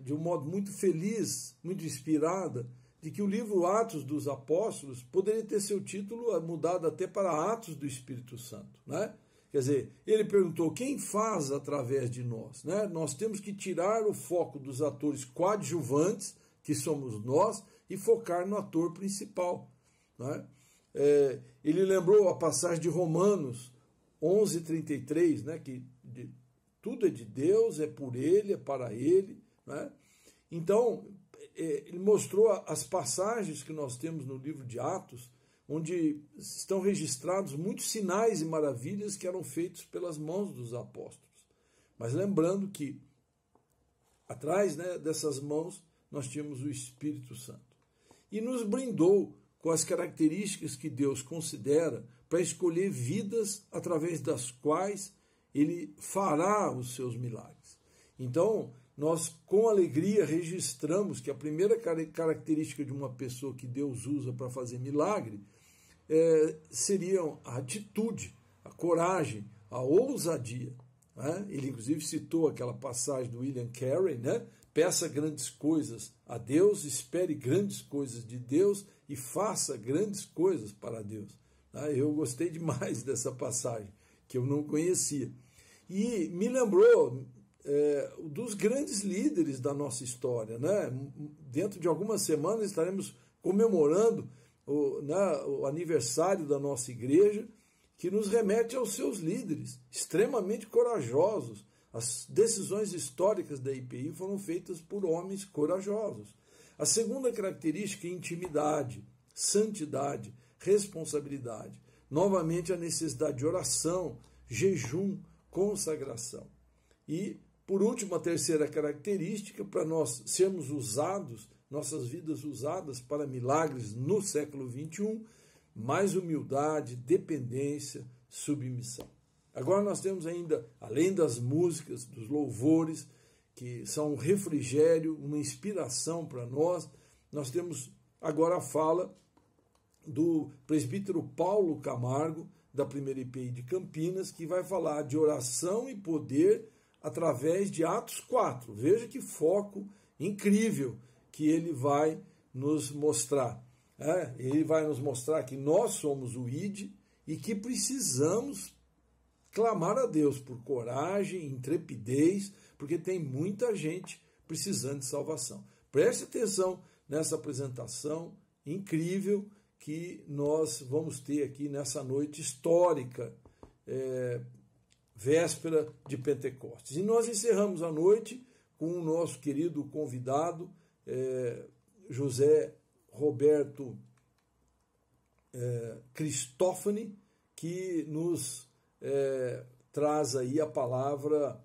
de um modo muito feliz, muito inspirada, de que o livro Atos dos Apóstolos poderia ter seu título mudado até para Atos do Espírito Santo, né? Quer dizer, ele perguntou, quem faz através de nós? Né? Nós temos que tirar o foco dos atores coadjuvantes, que somos nós, e focar no ator principal. Né? Ele lembrou a passagem de Romanos 11:33, né? Que tudo é de Deus, é por Ele, é para Ele. Né? Então, ele mostrou as passagens que nós temos no livro de Atos, onde estão registrados muitos sinais e maravilhas que eram feitos pelas mãos dos apóstolos. Mas lembrando que atrás, né, dessas mãos nós tínhamos o Espírito Santo. E nos brindou com as características que Deus considera para escolher vidas através das quais Ele fará os seus milagres. Então, nós com alegria registramos que a primeira característica de uma pessoa que Deus usa para fazer milagre seriam a atitude, a coragem, a ousadia. Né? Ele inclusive citou aquela passagem do William Carey, né? Peça grandes coisas a Deus, espere grandes coisas de Deus e faça grandes coisas para Deus. Né? Eu gostei demais dessa passagem, que eu não conhecia. E me lembrou dos grandes líderes da nossa história. Né? Dentro de algumas semanas estaremos comemorando o aniversário da nossa igreja, que nos remete aos seus líderes, extremamente corajosos. As decisões históricas da IPI foram feitas por homens corajosos. A segunda característica é intimidade, santidade, responsabilidade. Novamente a necessidade de oração, jejum, consagração. E, por último, a terceira característica, para nós sermos usados, nossas vidas usadas para milagres no século XXI, mais humildade, dependência, submissão. Agora nós temos ainda, além das músicas, dos louvores, que são um refrigério, uma inspiração para nós, nós temos agora a fala do presbítero Paulo Camargo, da primeira IPI de Campinas, que vai falar de oração e poder através de Atos 4. Veja que foco incrível que ele vai nos mostrar. Ele vai nos mostrar que nós somos o ID e que precisamos clamar a Deus por coragem, intrepidez, porque tem muita gente precisando de salvação. Preste atenção nessa apresentação incrível que nós vamos ter aqui nessa noite histórica, véspera de Pentecostes. E nós encerramos a noite com o nosso querido convidado, José Roberto Cristófani, que nos traz aí a palavra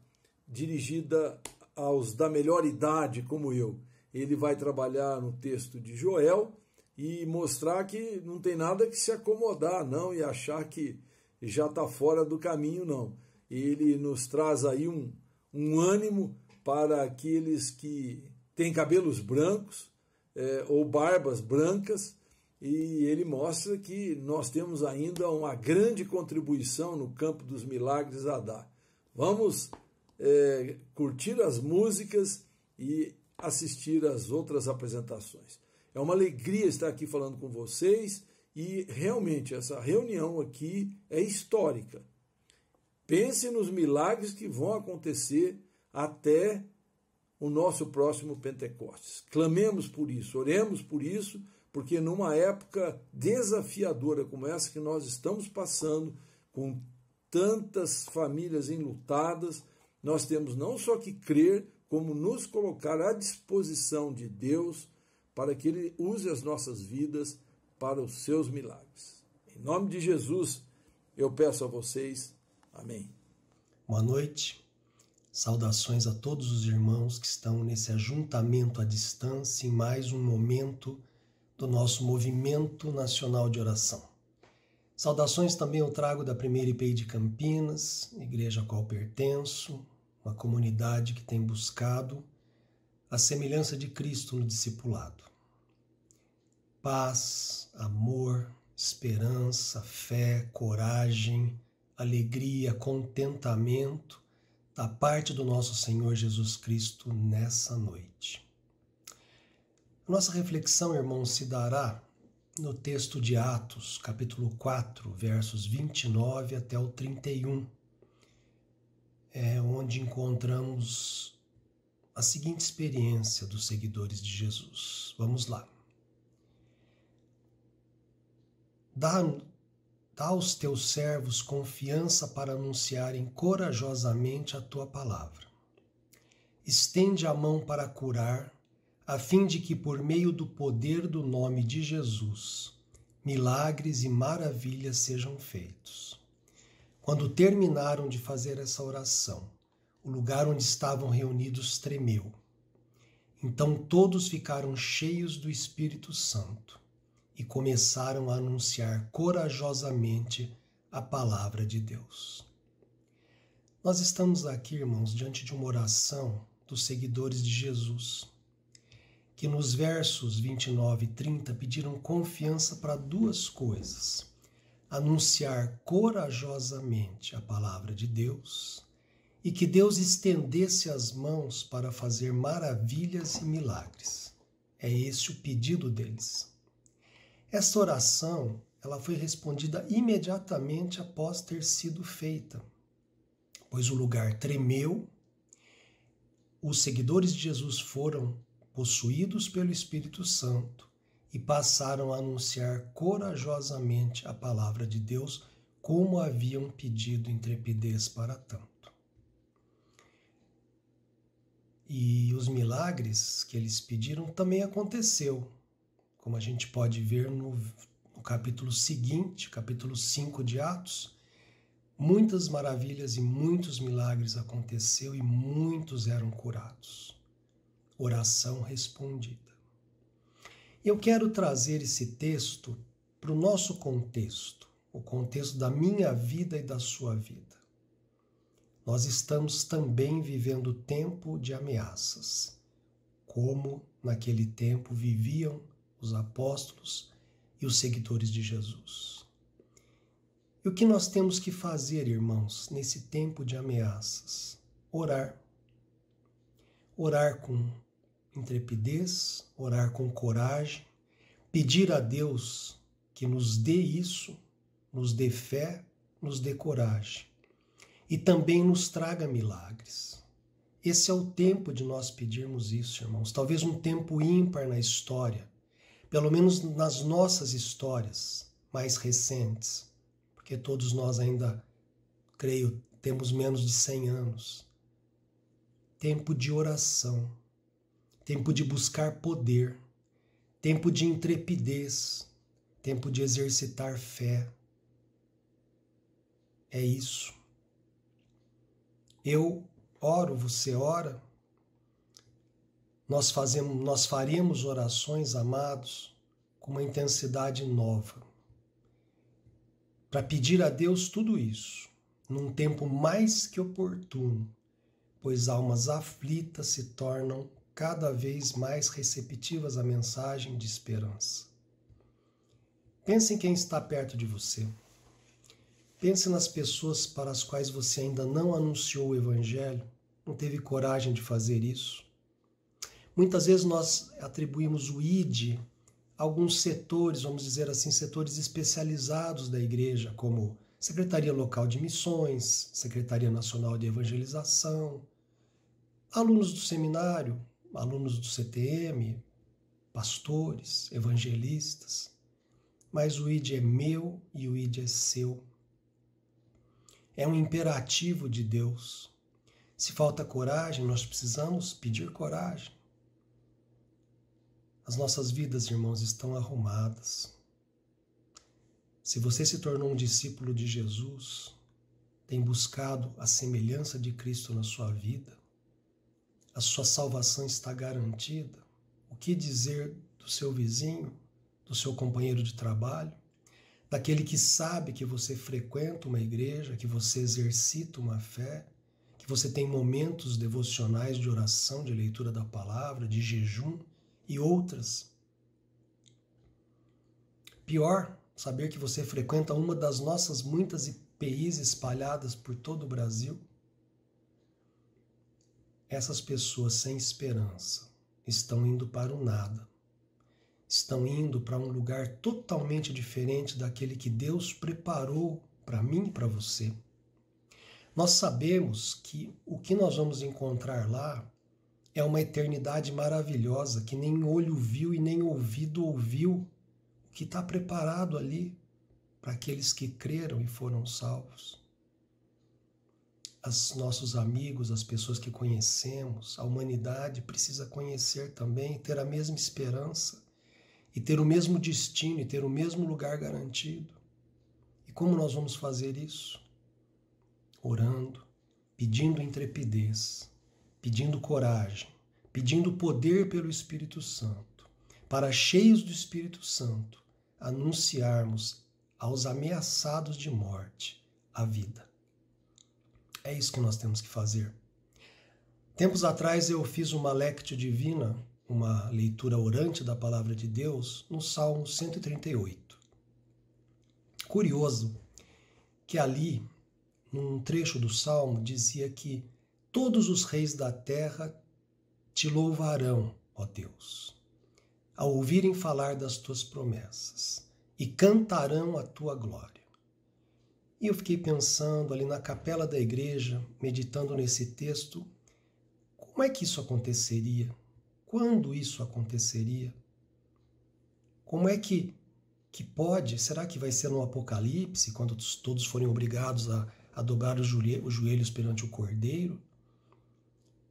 dirigida aos da melhor idade, como eu. Ele vai trabalhar no texto de Joel e mostrar que não tem nada que se acomodar, não, e achar que já está fora do caminho, não. Ele nos traz aí um ânimo para aqueles que têm cabelos brancos ou barbas brancas, e ele mostra que nós temos ainda uma grande contribuição no campo dos milagres a dar. Vamos curtir as músicas e assistir às outras apresentações. É uma alegria estar aqui falando com vocês e realmente essa reunião aqui é histórica. Pense nos milagres que vão acontecer até o nosso próximo Pentecostes. Clamemos por isso, oremos por isso, porque numa época desafiadora como essa que nós estamos passando, com tantas famílias enlutadas, nós temos não só que crer, como nos colocar à disposição de Deus para que Ele use as nossas vidas para os seus milagres. Em nome de Jesus, eu peço a vocês, amém. Boa noite, saudações a todos os irmãos que estão nesse ajuntamento à distância em mais um momento do nosso movimento nacional de oração. Saudações também eu trago da primeira IPI de Campinas, igreja a qual pertenço, uma comunidade que tem buscado a semelhança de Cristo no discipulado. Paz, amor, esperança, fé, coragem, alegria, contentamento da parte do nosso Senhor Jesus Cristo nessa noite. A nossa reflexão, irmãos, se dará no texto de Atos, capítulo 4, versos 29 até o 31, onde encontramos a seguinte experiência dos seguidores de Jesus. Vamos lá. Dá aos teus servos confiança para anunciarem corajosamente a tua palavra. Estende a mão para curar, a fim de que, por meio do poder do nome de Jesus, milagres e maravilhas sejam feitos. Quando terminaram de fazer essa oração, o lugar onde estavam reunidos tremeu. Então todos ficaram cheios do Espírito Santo e começaram a anunciar corajosamente a palavra de Deus. Nós estamos aqui, irmãos, diante de uma oração dos seguidores de Jesus, que nos versos 29 e 30 pediram confiança para duas coisas: anunciar corajosamente a palavra de Deus e que Deus estendesse as mãos para fazer maravilhas e milagres. É esse o pedido deles. Essa oração, ela foi respondida imediatamente após ter sido feita, pois o lugar tremeu, os seguidores de Jesus foram possuídos pelo Espírito Santo e passaram a anunciar corajosamente a palavra de Deus, como haviam pedido intrepidez para tanto. E os milagres que eles pediram também aconteceu, como a gente pode ver no capítulo seguinte, capítulo 5 de Atos. Muitas maravilhas e muitos milagres aconteceu e muitos eram curados. Oração respondida. Eu quero trazer esse texto para o nosso contexto, o contexto da minha vida e da sua vida. Nós estamos também vivendo tempo de ameaças, como naquele tempo viviam os apóstolos e os seguidores de Jesus. E o que nós temos que fazer, irmãos, nesse tempo de ameaças? Orar. Orar com intrepidez, orar com coragem, pedir a Deus que nos dê isso, nos dê fé, nos dê coragem e também nos traga milagres. Esse é o tempo de nós pedirmos isso, irmãos. Talvez um tempo ímpar na história, pelo menos nas nossas histórias mais recentes, porque todos nós ainda, creio, temos menos de 100 anos. Tempo de oração, tempo de buscar poder, tempo de intrepidez, tempo de exercitar fé. É isso. Eu oro, você ora. Nós faremos orações, amados, com uma intensidade nova, para pedir a Deus tudo isso, num tempo mais que oportuno, pois almas aflitas se tornam cada vez mais receptivas à mensagem de esperança. Pense em quem está perto de você. Pense nas pessoas para as quais você ainda não anunciou o Evangelho, não teve coragem de fazer isso. Muitas vezes nós atribuímos o ID a alguns setores, vamos dizer assim, setores especializados da igreja, como Secretaria Local de Missões, Secretaria Nacional de Evangelização, alunos do seminário, alunos do CTM, pastores, evangelistas. Mas o ID é meu e o ID é seu. É um imperativo de Deus. Se falta coragem, nós precisamos pedir coragem. As nossas vidas, irmãos, estão arrumadas. Se você se tornou um discípulo de Jesus, tem buscado a semelhança de Cristo na sua vida, a sua salvação está garantida. O que dizer do seu vizinho, do seu companheiro de trabalho, daquele que sabe que você frequenta uma igreja, que você exercita uma fé, que você tem momentos devocionais de oração, de leitura da palavra, de jejum e outras? Pior, saber que você frequenta uma das nossas muitas IPIs espalhadas por todo o Brasil. Essas pessoas sem esperança estão indo para o nada. Estão indo para um lugar totalmente diferente daquele que Deus preparou para mim e para você. Nós sabemos que o que nós vamos encontrar lá é uma eternidade maravilhosa que nem olho viu e nem ouvido ouviu, o que está preparado ali para aqueles que creram e foram salvos. Os nossos amigos, as pessoas que conhecemos, a humanidade precisa conhecer também, ter a mesma esperança, e ter o mesmo destino, e ter o mesmo lugar garantido. E como nós vamos fazer isso? Orando, pedindo intrepidez, pedindo coragem, pedindo poder pelo Espírito Santo, para, cheios do Espírito Santo, anunciarmos aos ameaçados de morte a vida. É isso que nós temos que fazer. Tempos atrás eu fiz uma lectio divina, uma leitura orante da Palavra de Deus, no Salmo 138. Curioso que ali, num trecho do Salmo, dizia que todos os reis da terra te louvarão, ó Deus, ao ouvirem falar das tuas promessas, e cantarão a tua glória. E eu fiquei pensando ali na capela da igreja, meditando nesse texto, como é que isso aconteceria? Quando isso aconteceria? Como é que pode? Será que vai ser no Apocalipse, quando todos forem obrigados a dobrar os joelhos perante o Cordeiro?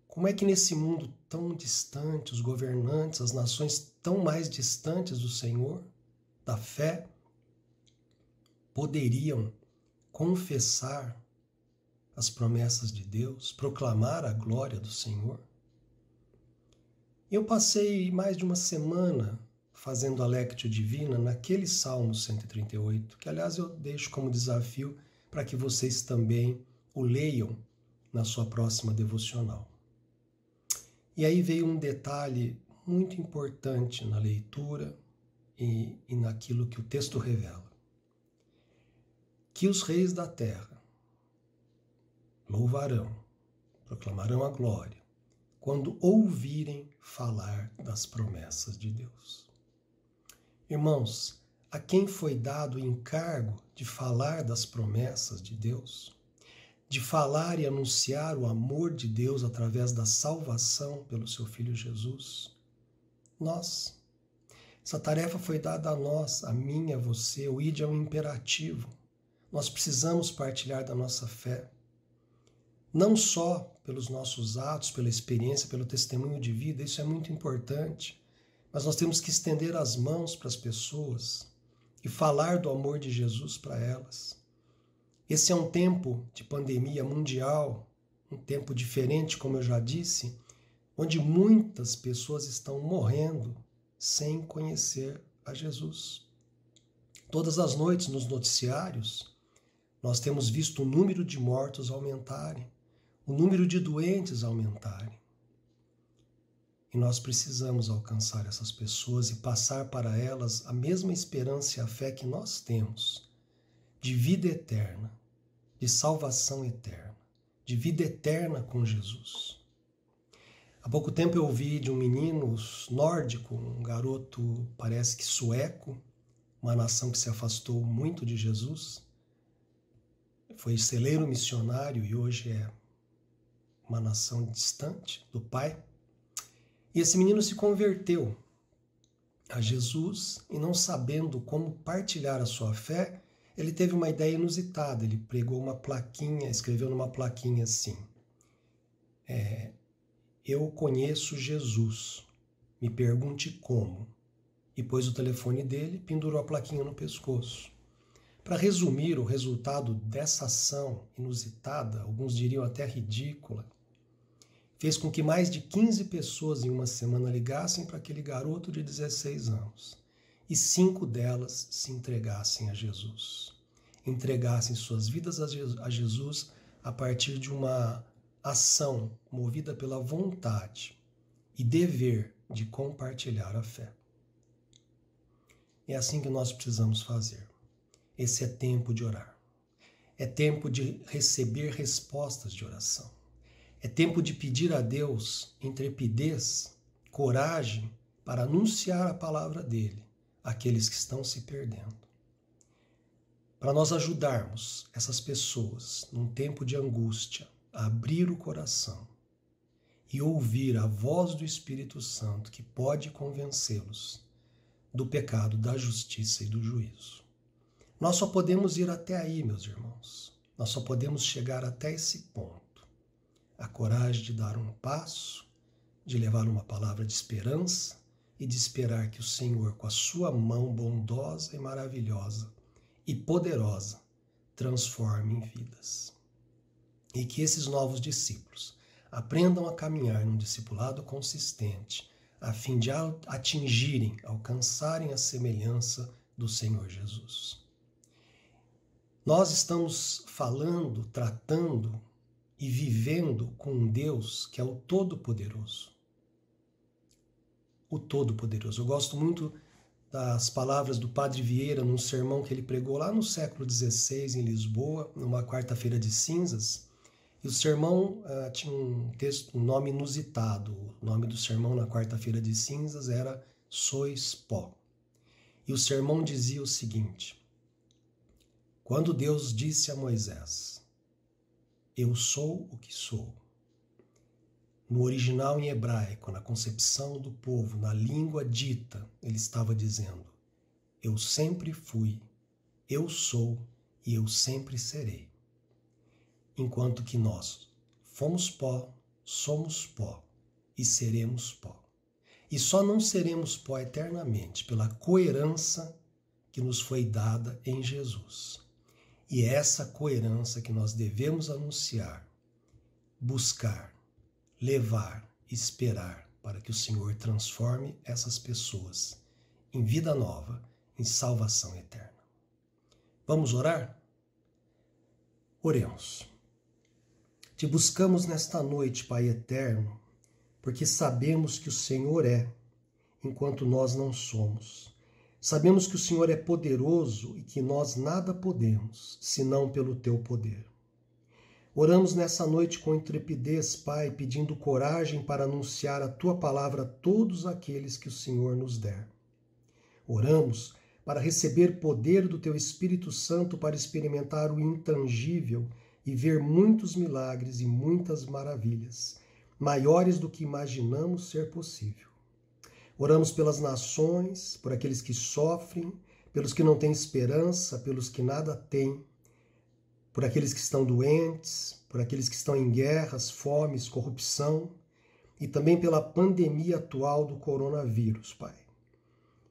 Como é que nesse mundo tão distante, os governantes, as nações tão mais distantes do Senhor, da fé, poderiam confessar as promessas de Deus, proclamar a glória do Senhor? Eu passei mais de uma semana fazendo a lectio divina naquele Salmo 138, que aliás eu deixo como desafio para que vocês também o leiam na sua próxima devocional. E aí veio um detalhe muito importante na leitura e naquilo que o texto revela. Que os reis da terra louvarão, proclamarão a glória, quando ouvirem falar das promessas de Deus. Irmãos, a quem foi dado o encargo de falar das promessas de Deus, de falar e anunciar o amor de Deus através da salvação pelo seu Filho Jesus? Nós. Essa tarefa foi dada a nós, a mim, a você. O ID é um imperativo. Nós precisamos partilhar da nossa fé, não só pelos nossos atos, pela experiência, pelo testemunho de vida, isso é muito importante, mas nós temos que estender as mãos para as pessoas e falar do amor de Jesus para elas. Esse é um tempo de pandemia mundial, um tempo diferente, como eu já disse, onde muitas pessoas estão morrendo sem conhecer a Jesus. Todas as noites nos noticiários, nós temos visto o número de mortos aumentarem. o número de doentes aumentarem. E nós precisamos alcançar essas pessoas e passar para elas a mesma esperança e a fé que nós temos de vida eterna, de salvação eterna, de vida eterna com Jesus. Há pouco tempo eu ouvi de um menino nórdico, um garoto, parece que sueco, uma nação que se afastou muito de Jesus, foi celeiro missionário e hoje é uma nação distante do Pai. E esse menino se converteu a Jesus e, não sabendo como partilhar a sua fé, ele teve uma ideia inusitada. Ele pregou uma plaquinha, escreveu numa plaquinha assim: eu conheço Jesus, me pergunte como. E pôs o telefone dele, pendurou a plaquinha no pescoço. Para resumir, o resultado dessa ação inusitada, alguns diriam até ridícula, fez com que mais de 15 pessoas em uma semana ligassem para aquele garoto de 16 anos e 5 delas se entregassem a Jesus. Entregassem suas vidas a Jesus a partir de uma ação movida pela vontade e dever de compartilhar a fé. É assim que nós precisamos fazer. Esse é tempo de orar. É tempo de receber respostas de oração. É tempo de pedir a Deus intrepidez, coragem para anunciar a palavra dele àqueles que estão se perdendo. Para nós ajudarmos essas pessoas num tempo de angústia a abrir o coração e ouvir a voz do Espírito Santo que pode convencê-los do pecado, da justiça e do juízo. Nós só podemos ir até aí, meus irmãos. Nós só podemos chegar até esse ponto. A coragem de dar um passo, de levar uma palavra de esperança e de esperar que o Senhor, com a sua mão bondosa e maravilhosa e poderosa, transforme em vidas. E que esses novos discípulos aprendam a caminhar num discipulado consistente, a fim de atingirem, alcançarem a semelhança do Senhor Jesus. Nós estamos falando, tratando e vivendo com um Deus que é o Todo-Poderoso. O Todo-Poderoso. Eu gosto muito das palavras do Padre Vieira num sermão que ele pregou lá no século XVI em Lisboa, numa quarta-feira de cinzas. E o sermão tinha um nome inusitado. O nome do sermão na quarta-feira de cinzas era Sois Pó. E o sermão dizia o seguinte: quando Deus disse a Moisés, eu sou o que sou, no original em hebraico, na concepção do povo, na língua dita, ele estava dizendo, eu sempre fui, eu sou e eu sempre serei. Enquanto que nós fomos pó, somos pó e seremos pó. E só não seremos pó eternamente pela coerência que nos foi dada em Jesus. E é essa coerência que nós devemos anunciar, buscar, levar, esperar para que o Senhor transforme essas pessoas em vida nova, em salvação eterna. Vamos orar? Oremos. Te buscamos nesta noite, Pai eterno, porque sabemos que o Senhor é, enquanto nós não somos. Sabemos que o Senhor é poderoso e que nós nada podemos, senão pelo teu poder. Oramos nessa noite com intrepidez, Pai, pedindo coragem para anunciar a tua palavra a todos aqueles que o Senhor nos der. Oramos para receber poder do teu Espírito Santo para experimentar o intangível e ver muitos milagres e muitas maravilhas, maiores do que imaginamos ser possível. Oramos pelas nações, por aqueles que sofrem, pelos que não têm esperança, pelos que nada têm, por aqueles que estão doentes, por aqueles que estão em guerras, fomes, corrupção, e também pela pandemia atual do coronavírus, Pai.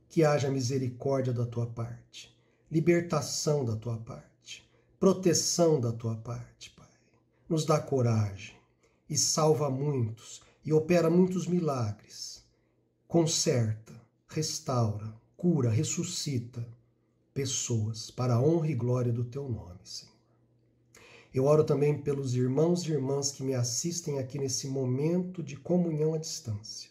Que haja misericórdia da tua parte, libertação da tua parte, proteção da tua parte, Pai. Nos dá coragem e salva muitos e opera muitos milagres. Conserta, restaura, cura, ressuscita pessoas para a honra e glória do teu nome, Senhor. Eu oro também pelos irmãos e irmãs que me assistem aqui nesse momento de comunhão à distância.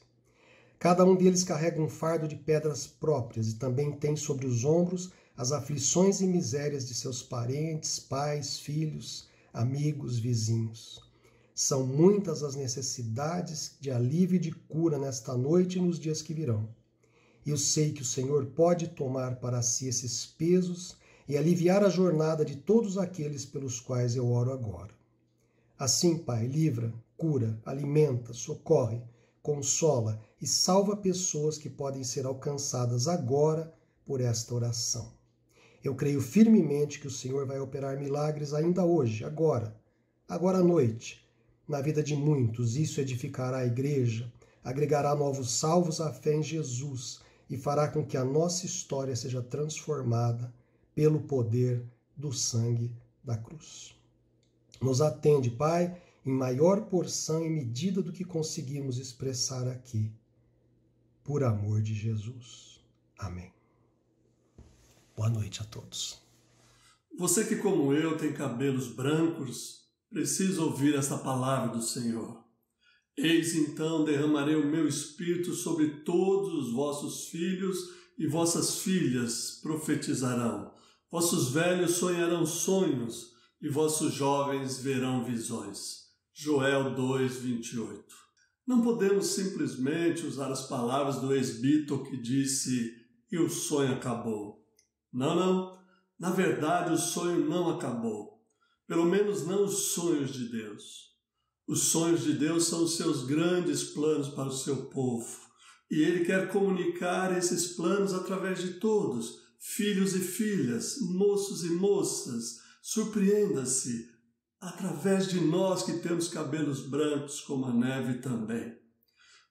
Cada um deles carrega um fardo de pedras próprias e também tem sobre os ombros as aflições e misérias de seus parentes, pais, filhos, amigos, vizinhos. São muitas as necessidades de alívio e de cura nesta noite e nos dias que virão. E eu sei que o Senhor pode tomar para si esses pesos e aliviar a jornada de todos aqueles pelos quais eu oro agora. Assim, Pai, livra, cura, alimenta, socorre, consola e salva pessoas que podem ser alcançadas agora por esta oração. Eu creio firmemente que o Senhor vai operar milagres ainda hoje, agora à noite, na vida de muitos. Isso edificará a igreja, agregará novos salvos à fé em Jesus e fará com que a nossa história seja transformada pelo poder do sangue da cruz. Nos atende, Pai, em maior porção e medida do que conseguimos expressar aqui, por amor de Jesus. Amém. Boa noite a todos. Você que, como eu, tem cabelos brancos, precisa ouvir esta palavra do Senhor. Eis então derramarei o meu espírito sobre todos os vossos filhos e vossas filhas profetizarão. Vossos velhos sonharão sonhos e vossos jovens verão visões. Joel 2:28. Não podemos simplesmente usar as palavras do ex-Beatle que disse e o sonho acabou. Não. Na verdade, o sonho não acabou. Pelo menos não os sonhos de Deus. Os sonhos de Deus são os seus grandes planos para o seu povo. E Ele quer comunicar esses planos através de todos, filhos e filhas, moços e moças. Surpreenda-se, através de nós que temos cabelos brancos como a neve também.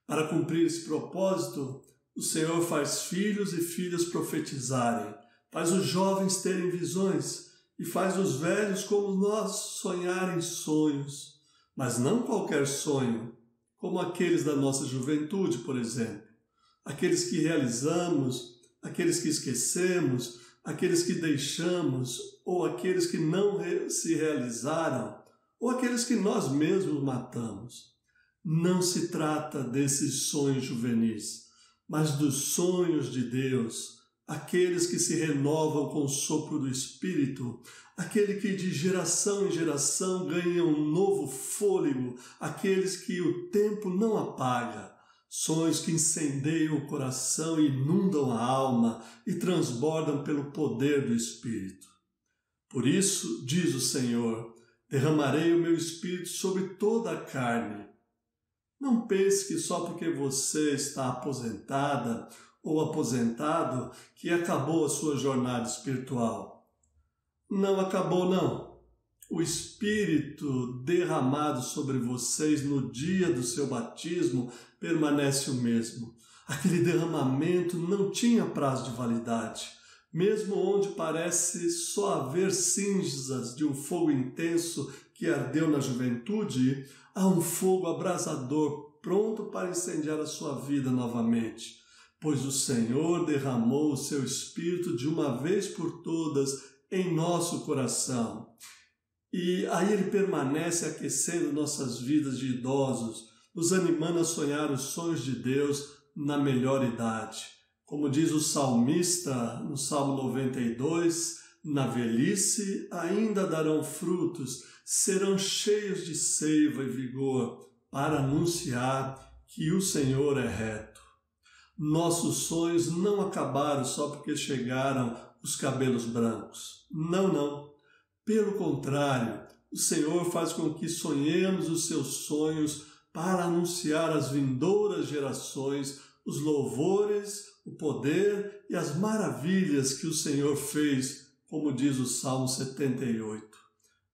Para cumprir esse propósito, o Senhor faz filhos e filhas profetizarem, faz os jovens terem visões e faz os velhos como nós sonharem sonhos. Mas não qualquer sonho, como aqueles da nossa juventude, por exemplo. Aqueles que realizamos, aqueles que esquecemos, aqueles que deixamos, ou aqueles que não se realizaram, ou aqueles que nós mesmos matamos. Não se trata desses sonhos juvenis, mas dos sonhos de Deus, aqueles que se renovam com o sopro do Espírito, aquele que de geração em geração ganha um novo fôlego, aqueles que o tempo não apaga, sonhos que incendeiam o coração, inundam a alma e transbordam pelo poder do Espírito. Por isso, diz o Senhor, derramarei o meu Espírito sobre toda a carne. Não pense que só porque você está aposentada ou aposentado que acabou a sua jornada espiritual. Não acabou, não. O Espírito derramado sobre vocês no dia do seu batismo permanece o mesmo. Aquele derramamento não tinha prazo de validade. Mesmo onde parece só haver cinzas de um fogo intenso que ardeu na juventude, há um fogo abrasador pronto para incendiar a sua vida novamente. Pois o Senhor derramou o seu Espírito de uma vez por todas em nosso coração. E aí Ele permanece aquecendo nossas vidas de idosos, nos animando a sonhar os sonhos de Deus na melhor idade. Como diz o salmista no Salmo 92, na velhice ainda darão frutos, serão cheios de seiva e vigor, para anunciar que o Senhor é reto. Nossos sonhos não acabaram só porque chegaram os cabelos brancos. Não. Pelo contrário, o Senhor faz com que sonhemos os seus sonhos para anunciar às vindouras gerações os louvores, o poder e as maravilhas que o Senhor fez, como diz o Salmo 78.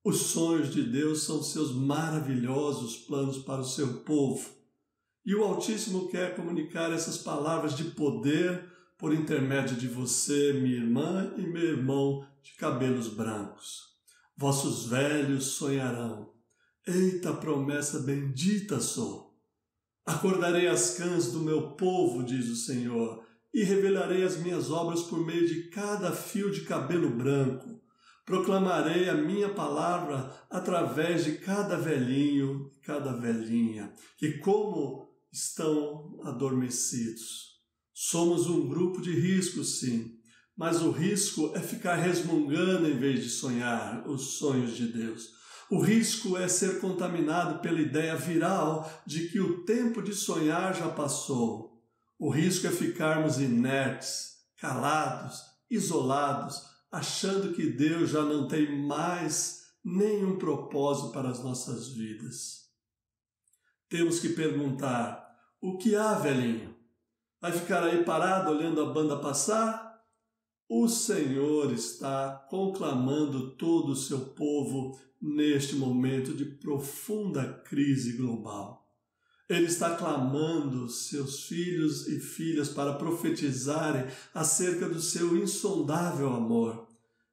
Os sonhos de Deus são seus maravilhosos planos para o seu povo. E o Altíssimo quer comunicar essas palavras de poder por intermédio de você, minha irmã e meu irmão de cabelos brancos. Vossos velhos sonharão. Eita promessa bendita sou! Acordarei as cãs do meu povo, diz o Senhor, e revelarei as minhas obras por meio de cada fio de cabelo branco, Proclamarei a minha palavra através de cada velhinho e cada velhinha, que como estão adormecidos. Somos um grupo de risco, sim, mas o risco é ficar resmungando em vez de sonhar os sonhos de Deus. O risco é ser contaminado pela ideia viral de que o tempo de sonhar já passou. O risco é ficarmos inertes, calados, isolados, achando que Deus já não tem mais nenhum propósito para as nossas vidas. Temos que perguntar: o que há, velhinho? Vai ficar aí parado olhando a banda passar? O Senhor está conclamando todo o seu povo neste momento de profunda crise global. Ele está clamando seus filhos e filhas para profetizarem acerca do seu insondável amor.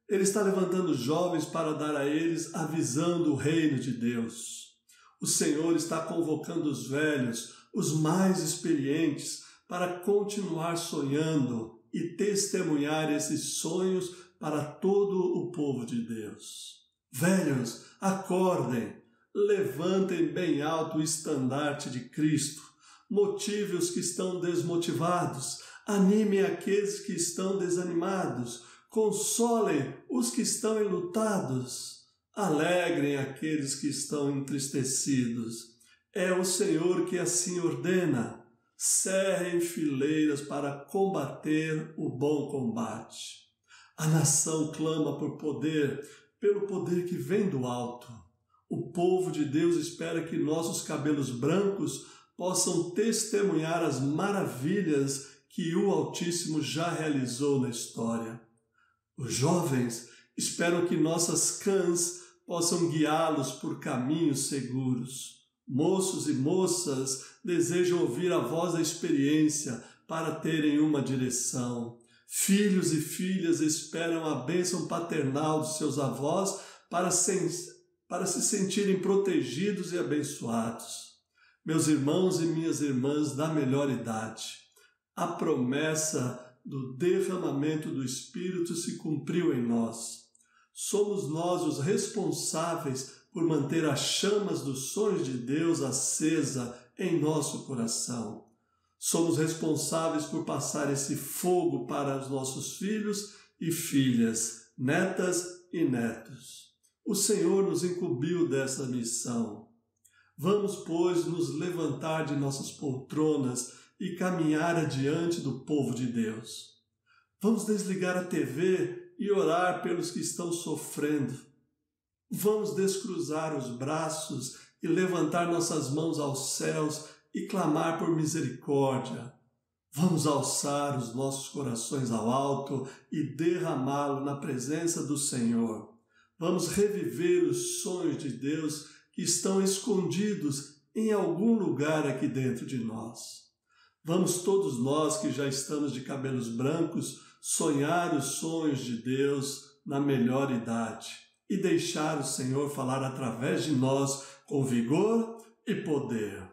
Ele está levantando jovens para dar a eles a visão do reino de Deus. O Senhor está convocando os velhos, os mais experientes, para continuar sonhando e testemunhar esses sonhos para todo o povo de Deus. Velhos, acordem! Levantem bem alto o estandarte de Cristo, motive os que estão desmotivados, animem aqueles que estão desanimados, consolem os que estão enlutados, alegrem aqueles que estão entristecidos. É o Senhor que assim ordena, cerrem fileiras para combater o bom combate. A nação clama por poder, pelo poder que vem do alto. O povo de Deus espera que nossos cabelos brancos possam testemunhar as maravilhas que o Altíssimo já realizou na história. Os jovens esperam que nossas cãs possam guiá-los por caminhos seguros. Moços e moças desejam ouvir a voz da experiência para terem uma direção. Filhos e filhas esperam a bênção paternal dos seus avós para se sentirem protegidos e abençoados. Meus irmãos e minhas irmãs da melhor idade, a promessa do derramamento do Espírito se cumpriu em nós. Somos nós os responsáveis por manter as chamas dos sonhos de Deus acesa em nosso coração. Somos responsáveis por passar esse fogo para os nossos filhos e filhas, netas e netos. O Senhor nos incumbiu dessa missão. Vamos, pois, nos levantar de nossas poltronas e caminhar adiante do povo de Deus. Vamos desligar a TV e orar pelos que estão sofrendo. Vamos descruzar os braços e levantar nossas mãos aos céus e clamar por misericórdia. Vamos alçar os nossos corações ao alto e derramá-lo na presença do Senhor. Vamos reviver os sonhos de Deus que estão escondidos em algum lugar aqui dentro de nós. Vamos todos nós que já estamos de cabelos brancos sonhar os sonhos de Deus na melhor idade e deixar o Senhor falar através de nós com vigor e poder.